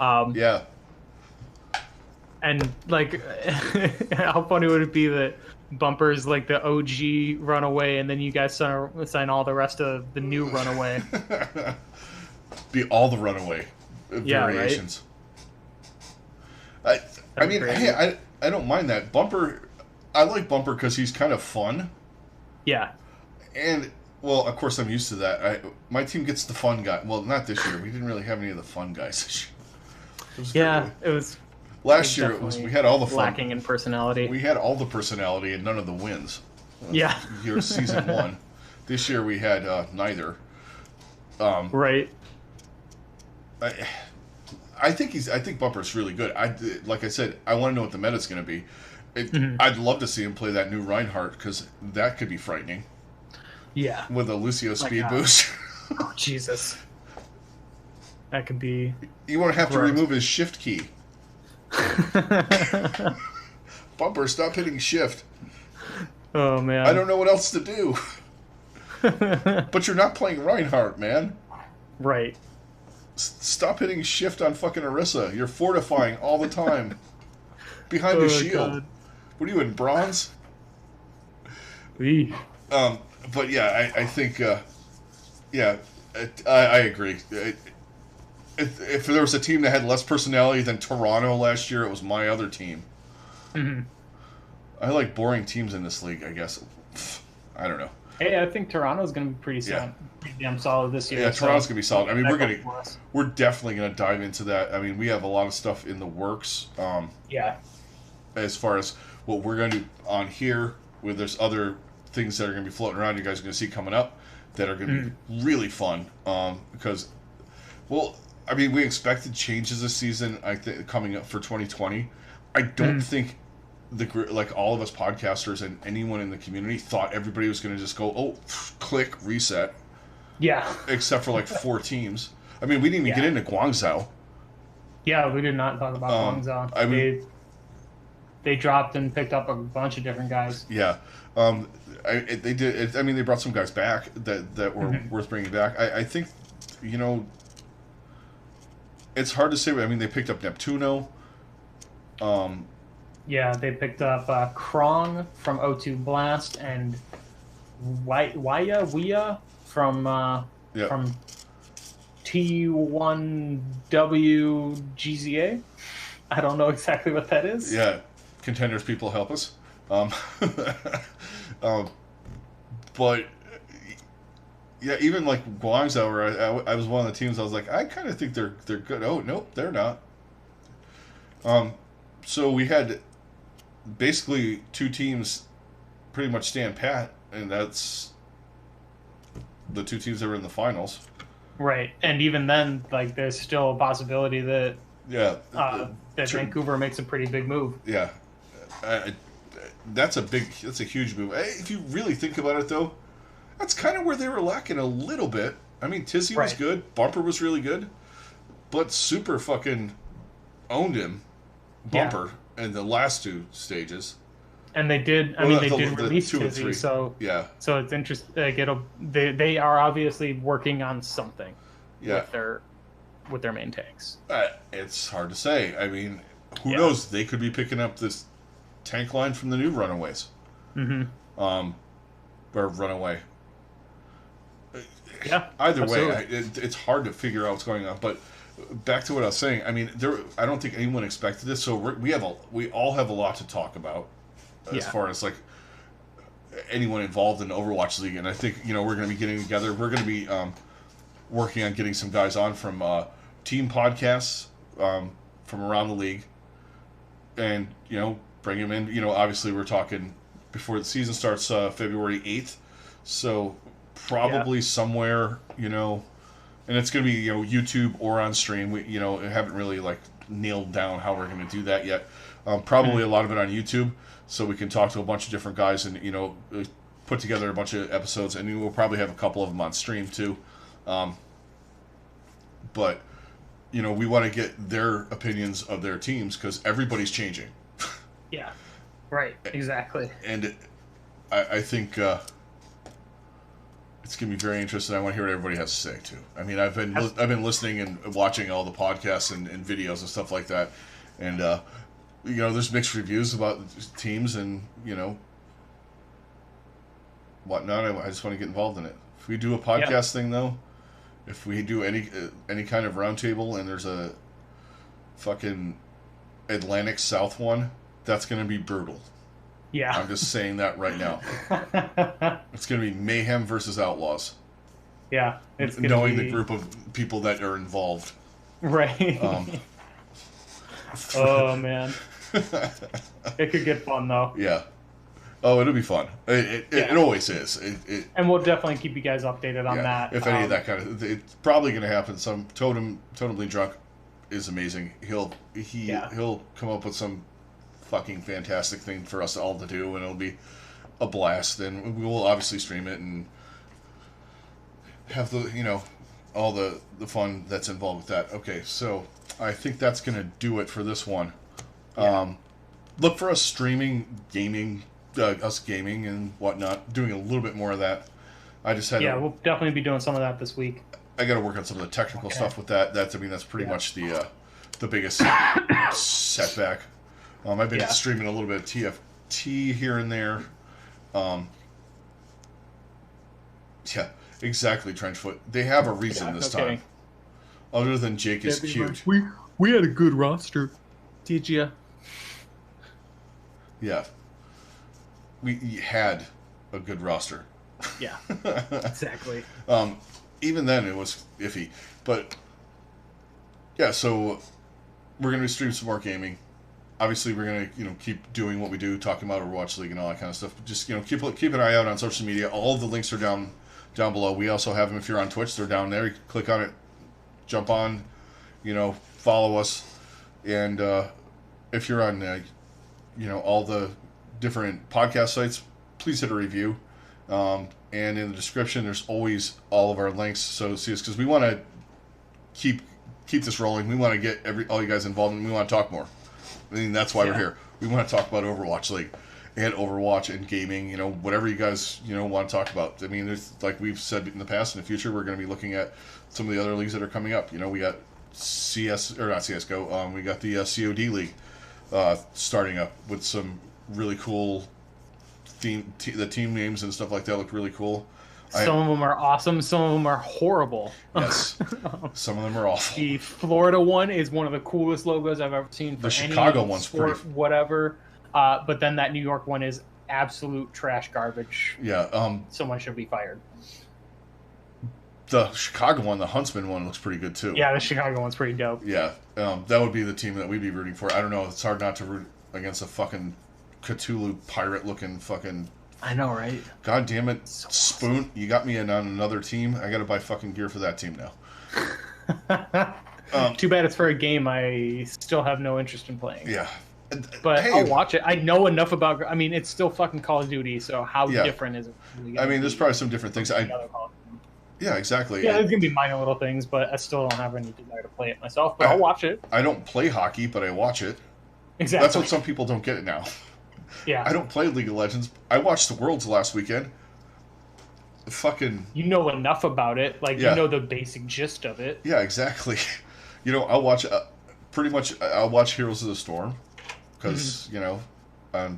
Yeah. And like, how funny would it be that Bumper is like the OG Runaway, and then you guys sign all the rest of the new Runaway? Be all the Runaway variations. Right? Hey, I don't mind that. Bumper, I like Bumper because he's kind of fun. Yeah. And, well, of course I'm used to that. My team gets the fun guy. Well, not this year. We didn't really have any of the fun guys this year. It was... Last year, we had all the fun. Lacking in personality. We had all the personality and none of the wins. Yeah. Year season 1. This year we had neither. Right. I think Bumper's really good. Like I said, I want to know what the meta's going to be. I'd love to see him play that new Reinhardt, because that could be frightening. Yeah. With a Lucio speed boost. Oh, Jesus. That could be... You won't have to remove his shift key. Bumper, stop hitting shift. Oh, man. I don't know what else to do. But you're not playing Reinhardt, man. Right. Stop hitting shift on fucking Orisa. You're fortifying all the time. Behind the shield. God. What are you, in bronze? But yeah, I think, I agree. If there was a team that had less personality than Toronto last year, it was my other team. Mm-hmm. I like boring teams in this league, I guess. I don't know. Hey, I think Toronto's going to be pretty damn solid this year. Yeah, Toronto's going to be solid. I mean, we're definitely going to dive into that. I mean, we have a lot of stuff in the works. As far as what we're going to do on here, where there's other things that are going to be floating around, you guys are going to see coming up that are going to be really fun. Because, well, I mean, we expected changes this season. I think coming up for 2020. I don't think all of us podcasters and anyone in the community thought everybody was going to just go, click reset. Yeah. Except for 4 teams. I mean, we didn't even get into Guangzhou. Yeah, we did not talk about Guangzhou. I mean, they dropped and picked up a bunch of different guys. Yeah. They did. I mean, they brought some guys back that were worth bringing back. I think, it's hard to say. I mean, they picked up Neptuno. Yeah, they picked up Krong from O2 Blast and Wia from T1WGZA. I don't know exactly what that is. Yeah, Contenders people help us. But yeah, even Guangzhou, where I was one of the teams, I was like, I kind of think they're good. Oh, nope, they're not. So we had basically 2 teams pretty much stand pat, and that's the 2 teams that were in the finals. Right, and even then, there's still a possibility that Vancouver makes a pretty big move. Yeah, that's a huge move. If you really think about it, though, that's kind of where they were lacking a little bit. I mean, Tizzy was good, Bumper was really good. but Super fucking owned him bumper in the last 2 stages. And they did. I mean, they did release Tizzy, so yeah. So it's interesting. Like they are obviously working on something with their main tanks. It's hard to say. I mean, who knows? They could be picking up this tank line from the new Runaways. Or Runaway. Yeah. Either way, it's hard to figure out what's going on. But back to what I was saying. I mean, I don't think anyone expected this. So we all have a lot to talk about as far as like anyone involved in Overwatch League. And I think we're going to be getting together. We're going to be working on getting some guys on from team podcasts from around the league, and bring them in. Obviously we're talking before the season starts, February 8th. So probably somewhere, and it's going to be, YouTube or on stream. We, haven't really like nailed down how we're going to do that yet. Probably a lot of it on YouTube, so we can talk to a bunch of different guys and, put together a bunch of episodes, and we'll probably have a couple of them on stream too. But, we want to get their opinions of their teams because everybody's changing. Yeah, right, exactly. And I think it's going to be very interesting. I want to hear what everybody has to say too. I mean, I've been listening and watching all the podcasts and videos and stuff like that, and there's mixed reviews about teams and whatnot. I just want to get involved in it. If we do a podcast thing though, if we do any kind of roundtable and there's a fucking Atlantic South one, that's going to be brutal. Yeah. I'm just saying that right now. It's going to be Mayhem versus Outlaws. Yeah. It's knowing the group of people that are involved. Right. Oh, man. It could get fun, though. Yeah. Oh, it'll be fun. It always is. And we'll definitely keep you guys updated on that. If any of that kind of... It's probably going to happen. Some Totally Drunk is amazing. He'll come up with some fucking fantastic thing for us all to do, and it'll be a blast. And we will obviously stream it and have the all the fun that's involved with that. Okay, so I think that's gonna do it for this one. Look for us streaming gaming, us gaming and whatnot, doing a little bit more of that. I just had we'll definitely be doing some of that this week. I got to work on some of the technical stuff with that. That's pretty much the biggest setback. I've been streaming a little bit of TFT here and there. Yeah, exactly, Trenchfoot. They have a reason this time. Kidding. Other than Jake is cute. We had a good roster. Did ya? Yeah. We had a good roster. Yeah, exactly. Even then, it was iffy. But, yeah, so we're going to stream some more gaming. Obviously, we're going to keep doing what we do, talking about Overwatch League and all that kind of stuff. Just keep an eye out on social media. All of the links are down below. We also have them if you're on Twitch. They're down there. You can click on it, jump on, follow us. And if you're on, all the different podcast sites, please hit a review. And in the description, there's always all of our links. So see us, because we want to keep this rolling. We want to get all you guys involved, and we want to talk more. I mean, that's why we're here. We want to talk about Overwatch League and Overwatch and gaming, whatever you guys, want to talk about. I mean, there's, like we've said in the past, in the future, we're going to be looking at some of the other leagues that are coming up. We got not CSGO, we got the COD League starting up with some really cool the team names and stuff like that look really cool. Some of them are awesome. Some of them are horrible. Yes. Some of them are awful. The Florida one is one of the coolest logos I've ever seen for the Chicago one's sport, pretty... whatever. But then that New York one is absolute trash garbage. Yeah. Someone should be fired. The Chicago one, the Huntsman one, looks pretty good too. Yeah, the Chicago one's pretty dope. Yeah. That would be the team that we'd be rooting for. I don't know. It's hard not to root against a fucking Cthulhu pirate-looking fucking... I know, right? God damn it. So Spoon, awesome. You got me in on another team. I gotta buy fucking gear for that team now. Too bad it's for a game I still have no interest in playing. Yeah. But I'll watch it. I know enough about... I mean, it's still fucking Call of Duty, so how different is it? I mean, there's probably some different things. Yeah, exactly. Yeah, there's going to be minor little things, but I still don't have any desire to play it myself, but I'll watch it. I don't play hockey, but I watch it. Exactly. That's what some people don't get it now. Yeah. I don't play League of Legends. I watched the Worlds last weekend. Fucking... You know enough about it. Like, you know the basic gist of it. Yeah, exactly. You know, I'll watch... pretty much, I'll watch Heroes of the Storm. Because, you know, I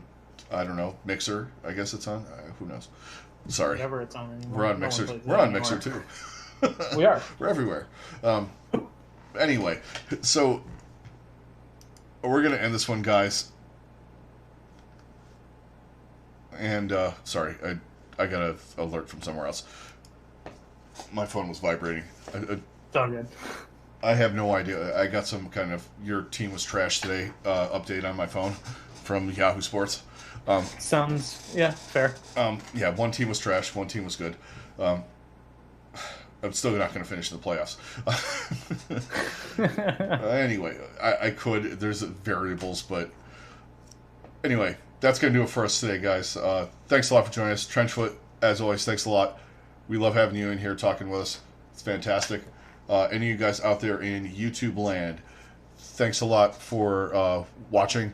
don't know, Mixer, I guess it's on. Who knows? Sorry. Whatever it's on. Anymore. We're on Mixer. We're on Mixer, too. We are. We're everywhere. Anyway, so we're going to end this one, guys. And, sorry, I got an alert from somewhere else. My phone was vibrating. It's all good. I have no idea. I got some kind of "your team was trash today" update on my phone from Yahoo Sports. Sounds, fair. Yeah, one team was trash, one team was good. I'm still not going to finish in the playoffs. Anyway, I could. There's variables, but anyway, that's going to do it for us today, guys. Thanks a lot for joining us. Trenchfoot, as always, thanks a lot. We love having you in here talking with us. It's fantastic. Any of you guys out there in YouTube land, thanks a lot for watching.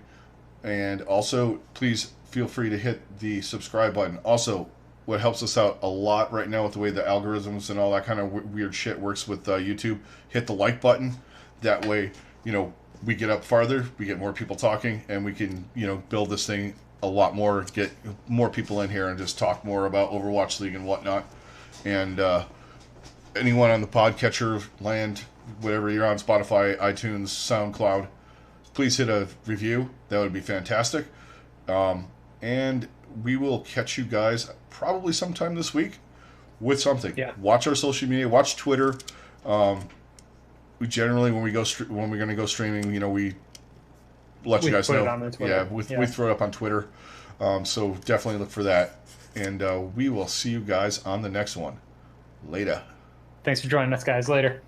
And also, please feel free to hit the subscribe button. Also, what helps us out a lot right now with the way the algorithms and all that kind of weird shit works with YouTube, hit the like button. That way, you know, we get up farther, we get more people talking, and we can, you know, build this thing a lot more, get more people in here and just talk more about Overwatch League and whatnot. And anyone on the podcatcher land, whatever you're on, Spotify, iTunes, SoundCloud, please hit a review. That would be fantastic. And we will catch you guys probably sometime this week with something. Yeah. Watch our social media. Watch Twitter. We generally, when we're going to go streaming, you know, we let you guys know. We throw it up on Twitter. So definitely look for that. And we will see you guys on the next one. Later. Thanks for joining us, guys. Later.